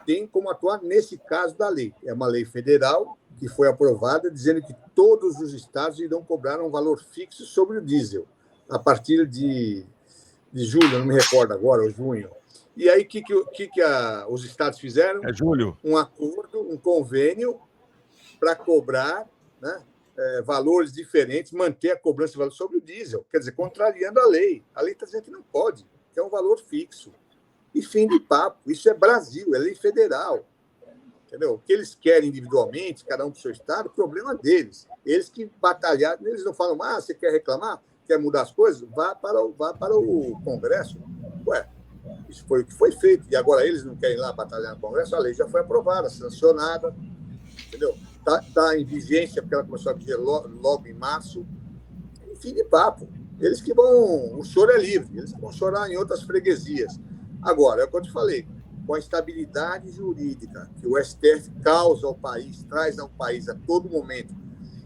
Tem como atuar nesse caso da lei. É uma lei federal que foi aprovada, dizendo que todos os estados irão cobrar um valor fixo sobre o diesel, a partir de julho, não me recordo agora, ou junho. E aí, o que os estados fizeram? É julho. Um acordo, um convênio para cobrar, né, valores diferentes, manter a cobrança de valor sobre o diesel, quer dizer, contrariando a lei. A lei está dizendo que não pode, que é um valor fixo. E fim de papo. Isso é Brasil, é lei federal. Entendeu? O que eles querem individualmente, cada um para o seu estado, problema deles. Eles que batalharam, eles não falam, você quer reclamar? Quer mudar as coisas? Vá para o Congresso. Isso foi o que foi feito. E agora eles não querem ir lá batalhar no Congresso, a lei já foi aprovada, sancionada. Entendeu? Está em vigência, porque ela começou a viger logo em março. Fim de papo. Eles que vão... O choro é livre. Eles vão chorar em outras freguesias. Agora, é o que eu te falei. Com a instabilidade jurídica que o STF causa ao país, traz ao país a todo momento,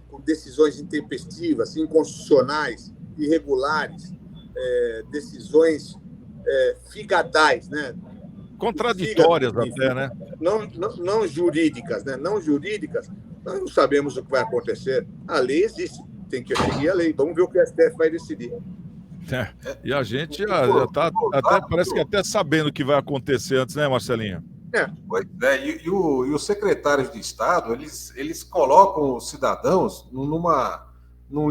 com decisões intempestivas, inconstitucionais, irregulares, decisões figadais, né? Contraditórias até, né? Não jurídicas, né? Não jurídicas, nós não sabemos o que vai acontecer. A lei existe, tem que seguir a lei. Vamos ver o que o STF vai decidir. E a gente já está parece que até sabendo o que vai acontecer antes, né, Marcelinho? Pois é, e os secretários de Estado, eles colocam os cidadãos num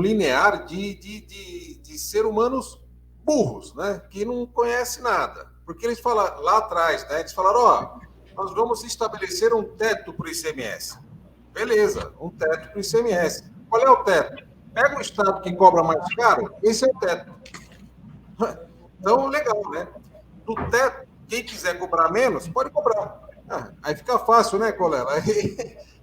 linear de ser humanos burros, né? Que não conhecem nada. Porque eles falaram lá atrás, né? Eles falaram, nós vamos estabelecer um teto para o ICMS. Beleza, um teto para o ICMS. Qual é o teto? Pega o estado que cobra mais caro, esse é o teto. Então, legal, né? Do teto, quem quiser cobrar menos, pode cobrar. Aí fica fácil, né, Colela?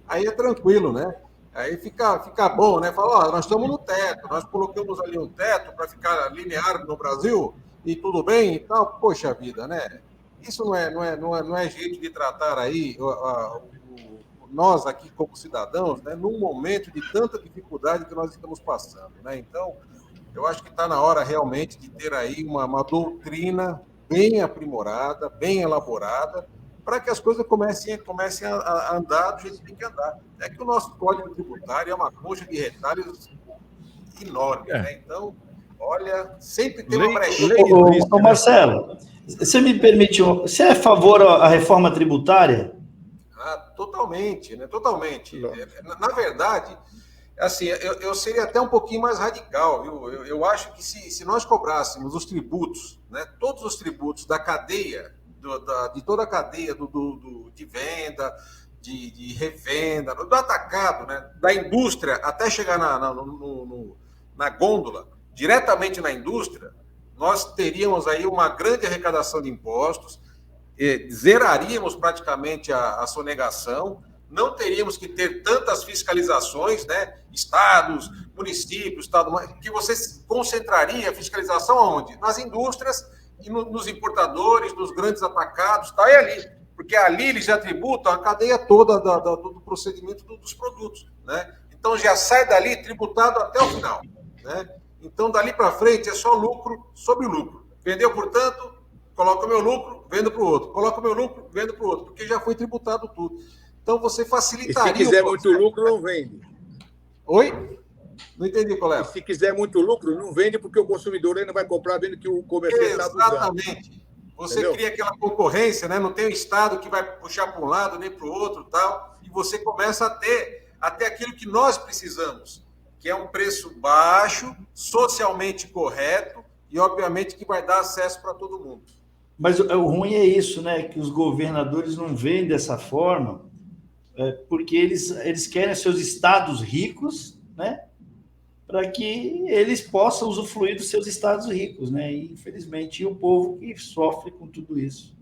Aí é tranquilo, né? Aí fica bom, né? Fala, nós estamos no teto, nós colocamos ali um teto para ficar linear no Brasil e tudo bem e tal. Poxa vida, né? Isso não é jeito de tratar aí nós aqui como cidadãos, né? Num momento de tanta dificuldade que nós estamos passando, né? Então, eu acho que está na hora realmente de ter aí uma doutrina bem aprimorada, bem elaborada, para que as coisas comecem a andar do jeito que tem que andar. É que o nosso Código Tributário é uma coxa de retalhos enorme, né? Então, olha, sempre tem uma brechinha. Ô, Marcelo, você me permite, você é a favor da reforma tributária? Totalmente, né? Totalmente. Na verdade, assim, eu seria até um pouquinho mais radical, viu? Eu acho que se nós cobrássemos os tributos, né? Todos os tributos da cadeia, de toda a cadeia de venda, de revenda, do atacado, né? Da indústria até chegar na gôndola, diretamente na indústria, nós teríamos aí uma grande arrecadação de impostos, zeraríamos praticamente a sonegação, não teríamos que ter tantas fiscalizações, né? Estados, municípios, que você concentraria a fiscalização aonde? Nas indústrias e nos importadores, nos grandes atacados, tá? É ali, porque ali eles já tributam a cadeia toda do procedimento dos produtos, né? Então já sai dali tributado até o final, né? Então dali para frente é só lucro sobre lucro. Vendeu, portanto, coloca o meu lucro, vendo para o outro. Coloca o meu lucro, vendo para o outro, porque já foi tributado tudo. Então você facilitaria. E se quiser muito lucro, não vende. Oi? Não entendi, colega. E se quiser muito lucro, não vende, porque o consumidor ainda vai comprar vendo que o comerciante está abusando. Exatamente. Você cria aquela concorrência, né? Não tem um Estado que vai puxar para um lado nem para o outro, tal, e você começa a ter até aquilo que nós precisamos, que é um preço baixo, socialmente correto e, obviamente, que vai dar acesso para todo mundo. Mas o ruim é isso, né? Que os governadores não veem dessa forma, porque eles querem seus estados ricos, né? Para que eles possam usufruir dos seus estados ricos, né? E, infelizmente, o povo que sofre com tudo isso.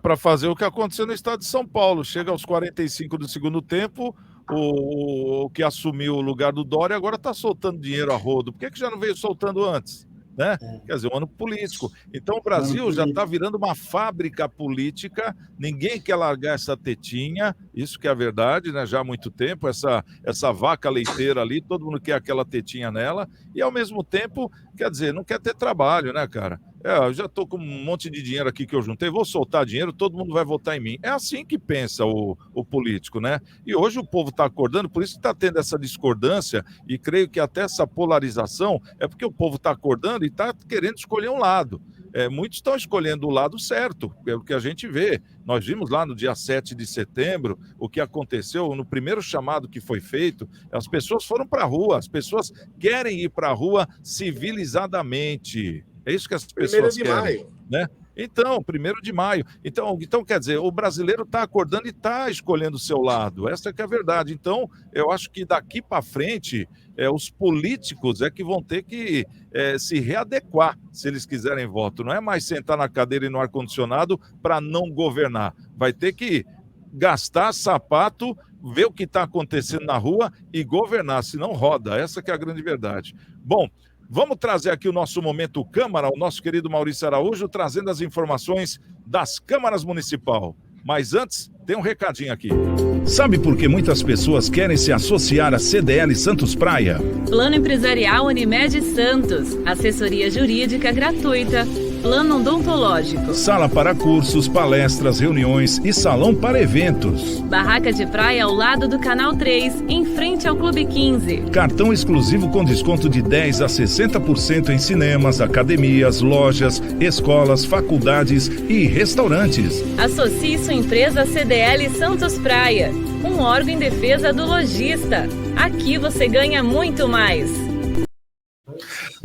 Para fazer o que aconteceu no estado de São Paulo. Chega aos 45 do segundo tempo, o que assumiu o lugar do Dória agora está soltando dinheiro a rodo. Por que já não veio soltando antes? Né? Quer dizer, um ano político. Então o Brasil já está virando uma fábrica política, ninguém quer largar essa tetinha, isso que é a verdade, né? Já há muito tempo, essa vaca leiteira ali, todo mundo quer aquela tetinha nela, e ao mesmo tempo, quer dizer, não quer ter trabalho, né, cara? Eu já estou com um monte de dinheiro aqui que eu juntei, vou soltar dinheiro, todo mundo vai votar em mim. É assim que pensa o político, né? E hoje o povo está acordando, por isso que está tendo essa discordância, e creio que até essa polarização é porque o povo está acordando e está querendo escolher um lado. Muitos estão escolhendo o lado certo, pelo que a gente vê. Nós vimos lá no dia 7 de setembro o que aconteceu no primeiro chamado que foi feito. As pessoas foram para a rua, as pessoas querem ir para a rua civilizadamente. É isso que as pessoas querem. 1º de maio. Né? Então, 1º de maio. Então, quer dizer, o brasileiro está acordando e está escolhendo o seu lado. Essa que é a verdade. Então, eu acho que daqui para frente, os políticos é que vão ter que se readequar, se eles quiserem voto. Não é mais sentar na cadeira e no ar-condicionado para não governar. Vai ter que gastar sapato, ver o que está acontecendo na rua e governar, senão roda. Essa que é a grande verdade. Bom, vamos trazer aqui o nosso Momento Câmara, o nosso querido Maurício Araújo, trazendo as informações das câmaras municipal. Mas antes, tem um recadinho aqui. Sabe por que muitas pessoas querem se associar à CDL Santos Praia? Plano Empresarial Unimed Santos, assessoria jurídica gratuita, plano odontológico. Sala para cursos, palestras, reuniões e salão para eventos. Barraca de praia ao lado do Canal 3, em frente ao Clube 15. Cartão exclusivo com desconto de 10% a 60% em cinemas, academias, lojas, escolas, faculdades e restaurantes. Associe sua empresa à CDL Santos Praia, um órgão em defesa do lojista. Aqui você ganha muito mais.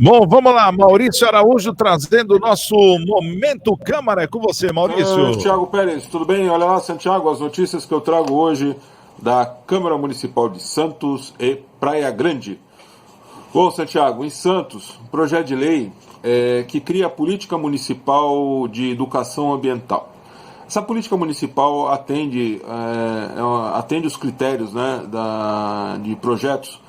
Bom, vamos lá, Maurício Araújo trazendo o nosso Momento Câmara. É com você, Maurício. Thiago Pérez, tudo bem? Olha lá, Santiago, as notícias que eu trago hoje da Câmara Municipal de Santos e Praia Grande. Bom, Santiago, em Santos, um projeto de lei que cria a Política Municipal de Educação Ambiental. Essa política municipal atende os critérios, né, de projetos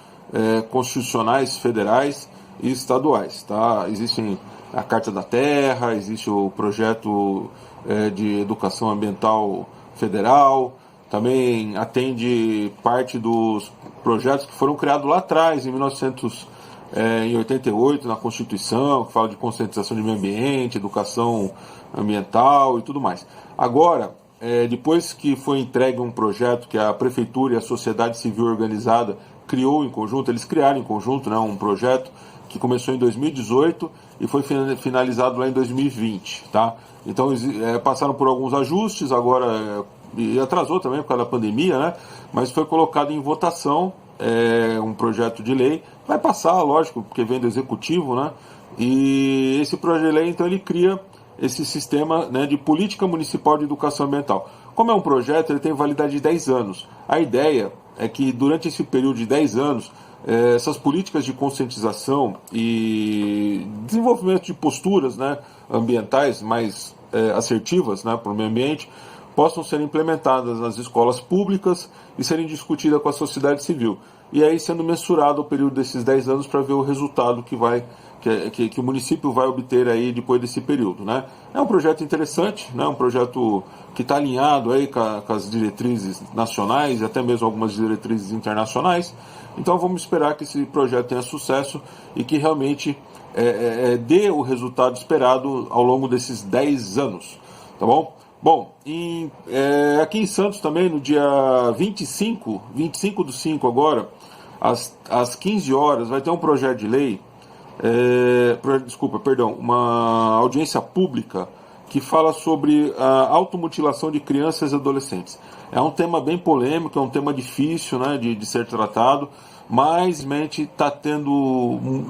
constitucionais federais e estaduais. Tá? Existe a Carta da Terra, existe o projeto de educação ambiental federal, também atende parte dos projetos que foram criados lá atrás, em 1988, na Constituição, que fala de conscientização de meio ambiente, educação ambiental e tudo mais. Agora, depois que foi entregue um projeto que a Prefeitura e a sociedade civil organizada criou em conjunto, eles criaram em conjunto, né, um projeto que começou em 2018 e foi finalizado lá em 2020. Tá? Então, passaram por alguns ajustes, agora, e atrasou também por causa da pandemia, né, mas foi colocado em votação um projeto de lei. Vai passar, lógico, porque vem do Executivo, né, e esse projeto de lei, então, ele cria esse sistema, né, de política municipal de educação ambiental. Como é um projeto, ele tem validade de 10 anos. A ideia é que durante esse período de 10 anos, essas políticas de conscientização e desenvolvimento de posturas, né, ambientais mais assertivas, né, para o meio ambiente, possam ser implementadas nas escolas públicas e serem discutidas com a sociedade civil. E aí sendo mensurado o período desses 10 anos para ver o resultado que o município vai obter aí depois desse período, né? É um projeto interessante, né? Um projeto que está alinhado aí com as diretrizes nacionais e até mesmo algumas diretrizes internacionais. Então vamos esperar que esse projeto tenha sucesso e que realmente dê o resultado esperado ao longo desses 10 anos, tá bom? Bom, aqui em Santos também, no dia 25/5 agora, às 15 horas, vai ter um projeto de lei, uma audiência pública que fala sobre a automutilação de crianças e adolescentes. É um tema bem polêmico, é um tema difícil, né, de ser tratado, mas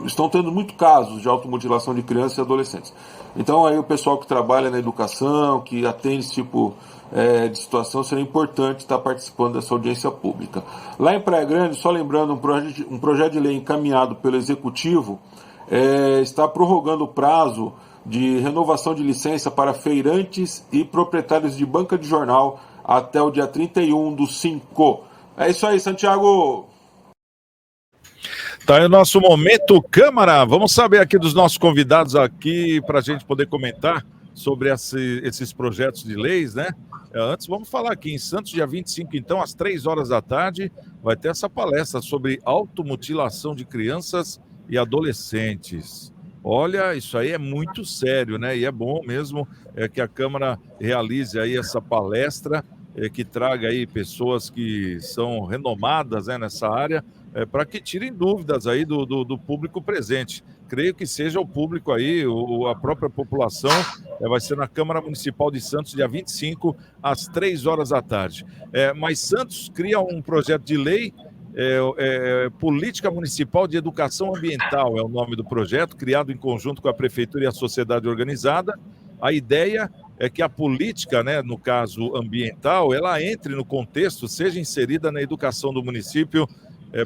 estão tendo muitos casos de automutilação de crianças e adolescentes. Então aí o pessoal que trabalha na educação, que atende esse tipo de situação, seria importante estar participando dessa audiência pública. Lá em Praia Grande, só lembrando, um projeto de lei encaminhado pelo Executivo está prorrogando o prazo de renovação de licença para feirantes e proprietários de banca de jornal até o dia 31/5. É isso aí, Santiago! Tá aí o nosso Momento Câmara. Vamos saber aqui dos nossos convidados aqui para a gente poder comentar sobre esses projetos de leis, né? Antes, vamos falar aqui em Santos, dia 25, então, às 3 horas da tarde, vai ter essa palestra sobre automutilação de crianças e adolescentes. Olha, isso aí é muito sério, né? E é bom mesmo que a Câmara realize aí essa palestra, que traga aí pessoas que são renomadas, né, nessa área, para que tirem dúvidas aí do público presente. Creio que seja o público aí, a própria população, vai ser na Câmara Municipal de Santos, dia 25, às 3 horas da tarde. Mas Santos cria um projeto de lei, Política Municipal de Educação Ambiental é o nome do projeto, criado em conjunto com a Prefeitura e a sociedade organizada. A ideia é que a política, né, no caso ambiental, ela entre no contexto, seja inserida na educação do município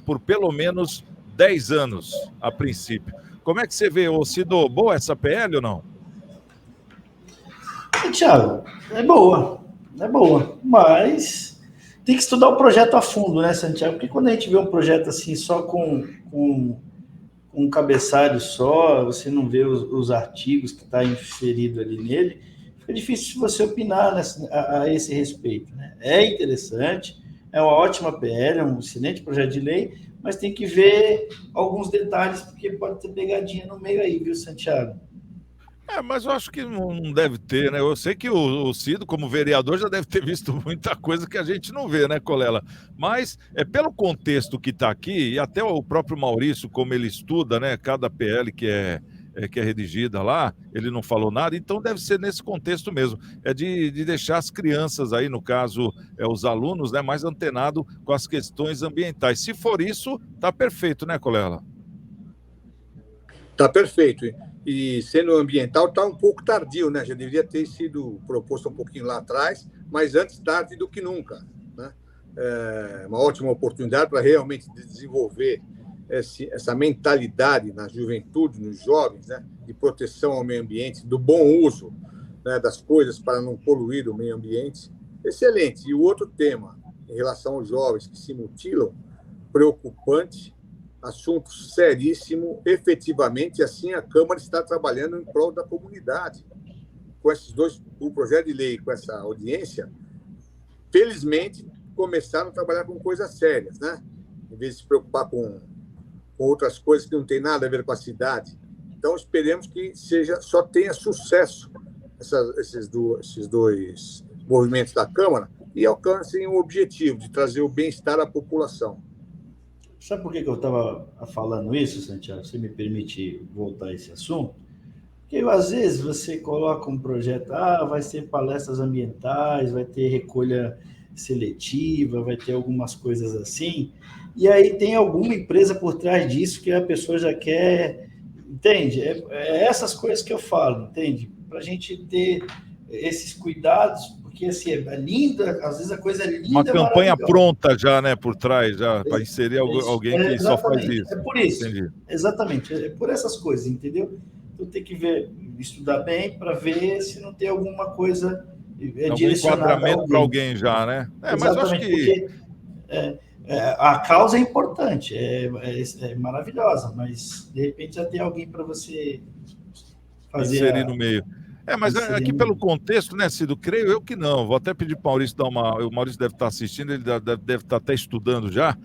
por pelo menos 10 anos, a princípio. Como é que você vê, Cido? Boa essa PL ou não? Thiago, é boa, mas tem que estudar o projeto a fundo, né, Santiago? Porque quando a gente vê um projeto assim, só com um cabeçalho só, você não vê os artigos que está inserido ali nele, fica difícil você opinar a esse respeito, né? É interessante, é uma ótima PL, é um excelente projeto de lei, mas tem que ver alguns detalhes, porque pode ter pegadinha no meio aí, viu, Santiago? Mas eu acho que não deve ter, né? Eu sei que o Cido, como vereador, já deve ter visto muita coisa que a gente não vê, né, Colela? Mas pelo contexto que está aqui, e até o próprio Maurício, como ele estuda, né, cada PL que é redigida lá, ele não falou nada, então deve ser nesse contexto mesmo, de deixar as crianças aí, no caso, os alunos, né, mais antenados com as questões ambientais. Se for isso, tá perfeito, né, Colela? Tá perfeito. E sendo ambiental, está um pouco tardio, né? Já deveria ter sido proposto um pouquinho lá atrás, mas antes tarde do que nunca, né? É uma ótima oportunidade para realmente desenvolver essa mentalidade na juventude, nos jovens, né? De proteção ao meio ambiente, do bom uso, né, das coisas para não poluir o meio ambiente. Excelente. E o outro tema, em relação aos jovens que se mutilam, preocupante, assunto seríssimo, efetivamente, assim a Câmara está trabalhando em prol da comunidade. Com esses dois, o projeto de lei, com essa audiência, felizmente, começaram a trabalhar com coisas sérias, né? Em vez de se preocupar com outras coisas que não têm nada a ver com a cidade. Então, esperemos que só tenha sucesso esses dois movimentos da Câmara e alcancem o objetivo de trazer o bem-estar à população. Sabe por que eu estava falando isso, Santiago? Você me permite voltar a esse assunto? Porque, às vezes, você coloca um projeto, vai ter palestras ambientais, vai ter recolha seletiva, vai ter algumas coisas assim, e aí tem alguma empresa por trás disso que a pessoa já quer, entende? Essas coisas que eu falo, entende? Para a gente ter esses cuidados, porque assim, é linda, às vezes a coisa é linda. Uma campanha pronta já, né, por trás, já, para inserir alguém que só faz isso. É por isso. Entendi. Exatamente, é por essas coisas, entendeu? Então tem que estudar bem para ver se não tem alguma coisa direcionada. Algum enquadramento para alguém já, né? Mas eu acho que... a causa é importante, é maravilhosa, mas de repente já tem alguém para você fazer. Inserir no meio. Mas aqui pelo contexto, né, Cido, creio eu que não. Vou até pedir para o Maurício dar o Maurício deve estar assistindo, ele deve estar até estudando já,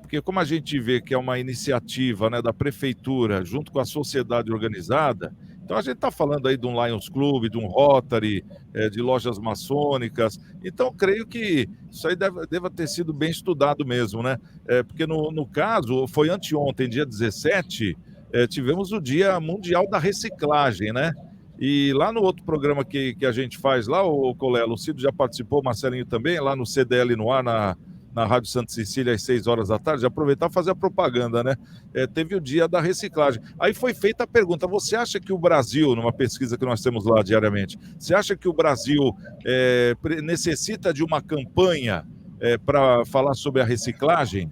porque como a gente vê que é uma iniciativa, né, da prefeitura junto com a sociedade organizada, então a gente está falando aí de um Lions Club, de um Rotary, de lojas maçônicas, então creio que isso aí deva ter sido bem estudado mesmo, né? Porque no caso, foi anteontem, dia 17, tivemos o Dia Mundial da Reciclagem, né? E lá no outro programa que a gente faz lá, o Colela, o Cido já participou, o Marcelinho também, lá no CDL no ar, na Rádio Santa Cecília, às 6 horas da tarde, aproveitar e fazer a propaganda, né? Teve o Dia da Reciclagem. Aí foi feita a pergunta, você acha que o Brasil, numa pesquisa que nós temos lá diariamente, você acha que o Brasil necessita de uma campanha para falar sobre a reciclagem?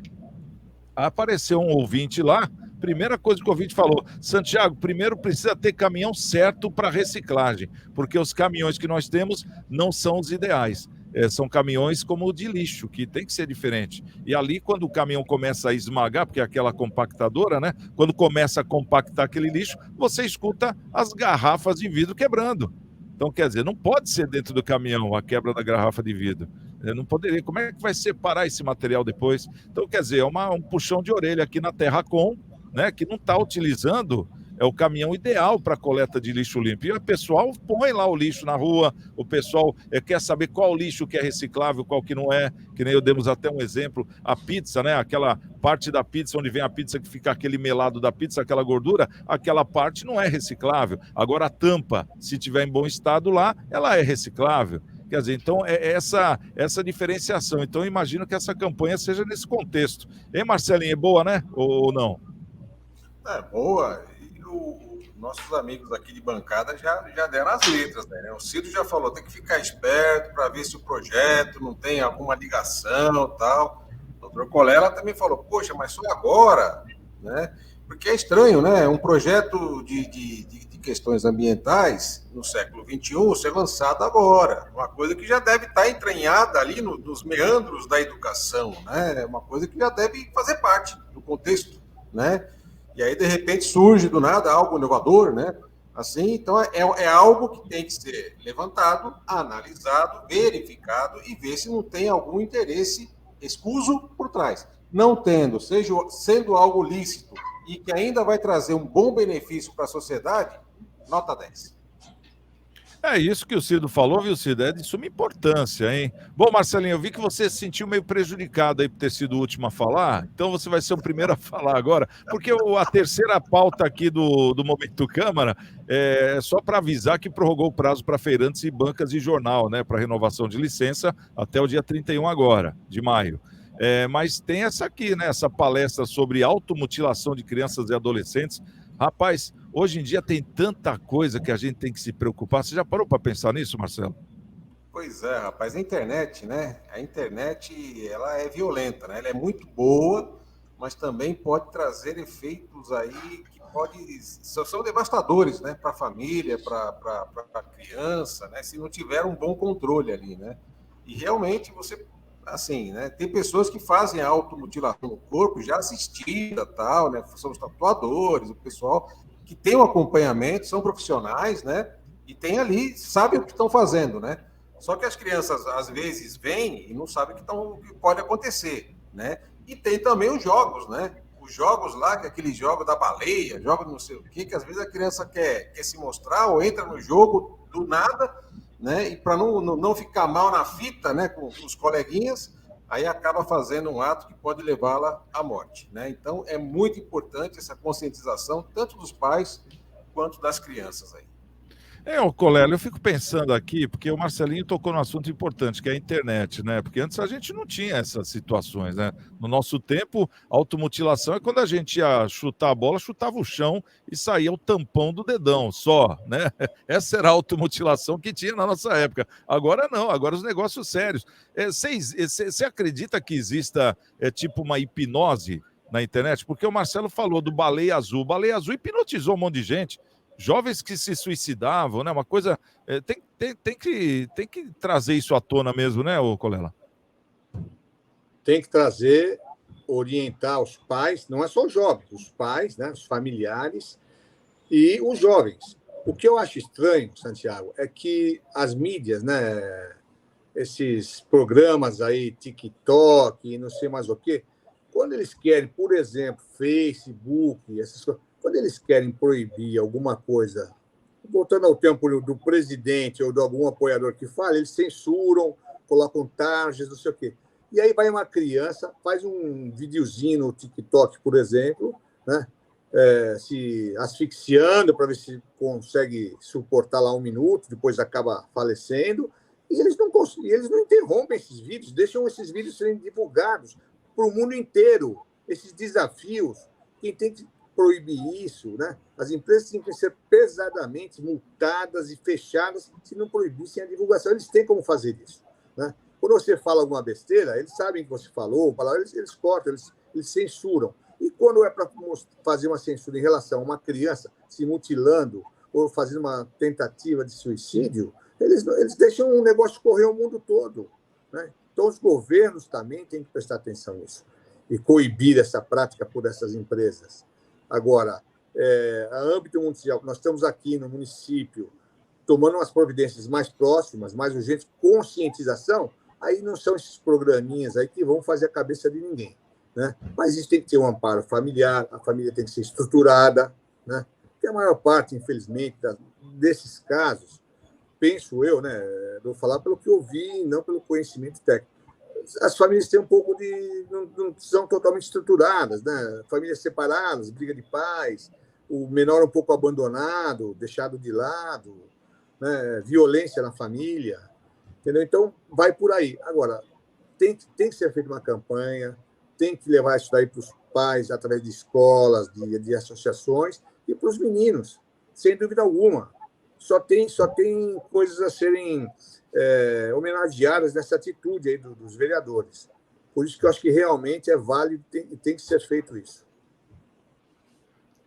Apareceu um ouvinte lá, primeira coisa que o ouvinte falou, Santiago, primeiro precisa ter caminhão certo para reciclagem, porque os caminhões que nós temos não são os ideais. São caminhões como o de lixo, que tem que ser diferente. E ali, quando o caminhão começa a esmagar, porque é aquela compactadora, né? Quando começa a compactar aquele lixo, você escuta as garrafas de vidro quebrando. Então, quer dizer, não pode ser dentro do caminhão a quebra da garrafa de vidro. Não poderia. Como é que vai separar esse material depois? Então, quer dizer, é um puxão de orelha aqui na Terracom, né, que não está utilizando o caminhão ideal para coleta de lixo limpo. E o pessoal põe lá o lixo na rua, o pessoal quer saber qual lixo que é reciclável, qual que não é, que nem eu demos até um exemplo, a pizza, né, aquela parte da pizza onde vem a pizza que fica aquele melado da pizza, aquela gordura, aquela parte não é reciclável. Agora a tampa, se tiver em bom estado lá, ela é reciclável. Quer dizer, então é essa diferenciação. Então eu imagino que essa campanha seja nesse contexto. Hein, Marcelinho, é boa, né? Ou não? Boa. E os nossos amigos aqui de bancada já deram as letras, né? O Cido já falou, tem que ficar esperto para ver se o projeto não tem alguma ligação e tal. O doutor Colela também falou, poxa, mas só agora, né? Porque é estranho, né? Um projeto de questões ambientais no século XXI ser lançado agora. Uma coisa que já deve estar entranhada ali nos meandros da educação, né? Uma coisa que já deve fazer parte do contexto, né? E aí, de repente, surge do nada algo inovador, né? Assim, então, é algo que tem que ser levantado, analisado, verificado e ver se não tem algum interesse escuso por trás. Não tendo, sendo algo lícito e que ainda vai trazer um bom benefício para a sociedade, nota 10. É isso que o Cido falou, viu, Cido? É de suma importância, hein? Bom, Marcelinho, eu vi que você se sentiu meio prejudicado aí por ter sido o último a falar, então você vai ser o primeiro a falar agora, porque a terceira pauta aqui do Momento Câmara é só para avisar que prorrogou o prazo para feirantes e bancas de jornal, né, para renovação de licença até o dia 31 agora, de maio. Mas tem essa aqui, né, essa palestra sobre automutilação de crianças e adolescentes. Rapaz, hoje em dia tem tanta coisa que a gente tem que se preocupar. Você já parou para pensar nisso, Marcelo? Pois é, rapaz, a internet, né? A internet, ela é violenta, né? Ela é muito boa, mas também pode trazer efeitos aí que são devastadores, né? Para a família, para a criança, né? Se não tiver um bom controle ali, né? E realmente você, assim, né? Tem pessoas que fazem a automutilação no corpo já assistida, tal, né? São os tatuadores, o pessoal que tem um acompanhamento, são profissionais, né? E tem ali, sabem o que estão fazendo, né? Só que as crianças, às vezes, vêm e não sabem o que pode acontecer, né? E tem também os jogos, né? Os jogos lá, que é aquele jogo da baleia, jogo não sei o quê, que às vezes a criança quer se mostrar ou entra no jogo do nada, né? E para não ficar mal na fita, né? Com os coleguinhas, aí acaba fazendo um ato que pode levá-la à morte, né? Então, é muito importante essa conscientização, tanto dos pais quanto das crianças aí. Colela, eu fico pensando aqui, porque o Marcelinho tocou num assunto importante, que é a internet, né? Porque antes a gente não tinha essas situações, né? No nosso tempo, automutilação é quando a gente ia chutar a bola, chutava o chão e saía o tampão do dedão só, né? Essa era a automutilação que tinha na nossa época. Agora não, agora os negócios sérios. Você acredita que exista tipo uma hipnose na internet? Porque o Marcelo falou do Baleia Azul. Baleia Azul hipnotizou um monte de gente. Jovens que se suicidavam, né? Uma coisa... Tem que trazer isso à tona mesmo, né, Colela? Tem que trazer, orientar os pais, não é só os jovens, os pais, né, os familiares e os jovens. O que eu acho estranho, Santiago, é que as mídias, né, esses programas aí, TikTok, não sei mais o quê, quando eles querem, por exemplo, Facebook, essas coisas, quando eles querem proibir alguma coisa, voltando ao tempo do presidente ou de algum apoiador que fala, eles censuram, colocam tarjas, não sei o quê. E aí vai uma criança, faz um videozinho no TikTok, por exemplo, né? Se asfixiando para ver se consegue suportar lá 1 minuto, depois acaba falecendo, e eles não interrompem esses vídeos, deixam esses vídeos serem divulgados para o mundo inteiro. Esses desafios, quem tem que proibir isso, né? As empresas têm que ser pesadamente multadas e fechadas se não proibissem a divulgação. Eles têm como fazer isso, né? Quando você fala alguma besteira, eles sabem que você falou, eles cortam, eles censuram. E quando é para fazer uma censura em relação a uma criança se mutilando ou fazendo uma tentativa de suicídio, eles deixam um negócio correr o mundo todo, né? Então, os governos também têm que prestar atenção nisso e coibir essa prática por essas empresas. Agora, a âmbito mundial, nós estamos aqui no município tomando umas providências mais próximas, mais urgentes, conscientização, aí não são esses programinhas aí que vão fazer a cabeça de ninguém, né? Mas isso tem que ter um amparo familiar, a família tem que ser estruturada, né? Porque a maior parte, infelizmente, desses casos, penso eu, né? Vou falar pelo que eu vi, não pelo conhecimento técnico. As famílias têm um pouco de... não são totalmente estruturadas, né? Famílias separadas, briga de pais, o menor um pouco abandonado, deixado de lado, né? Violência na família, entendeu? Então, vai por aí. Agora, tem que ser feita uma campanha, tem que levar isso daí para os pais, através de escolas, de associações, e para os meninos, sem dúvida alguma. Só tem coisas a serem homenageadas nessa atitude aí dos vereadores. Por isso que eu acho que realmente é válido e tem que ser feito isso.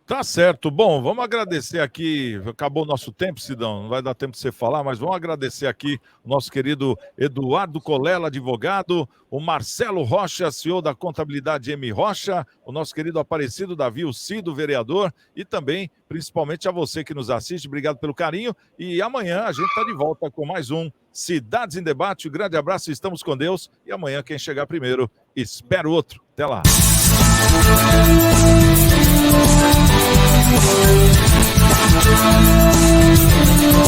Tá certo. Bom, vamos agradecer aqui. Acabou o nosso tempo, Sidão. Não vai dar tempo de você falar, mas vamos agradecer aqui o nosso querido Eduardo Colela, advogado, o Marcelo Rocha, CEO da Contabilidade M. Rocha, o nosso querido Aparecido Davi, o Cido, vereador, e também, principalmente, a você que nos assiste. Obrigado pelo carinho. E amanhã a gente está de volta com mais um Cidades em Debate. Um grande abraço, estamos com Deus. E amanhã, quem chegar primeiro, espera o outro. Até lá. We'll be right back.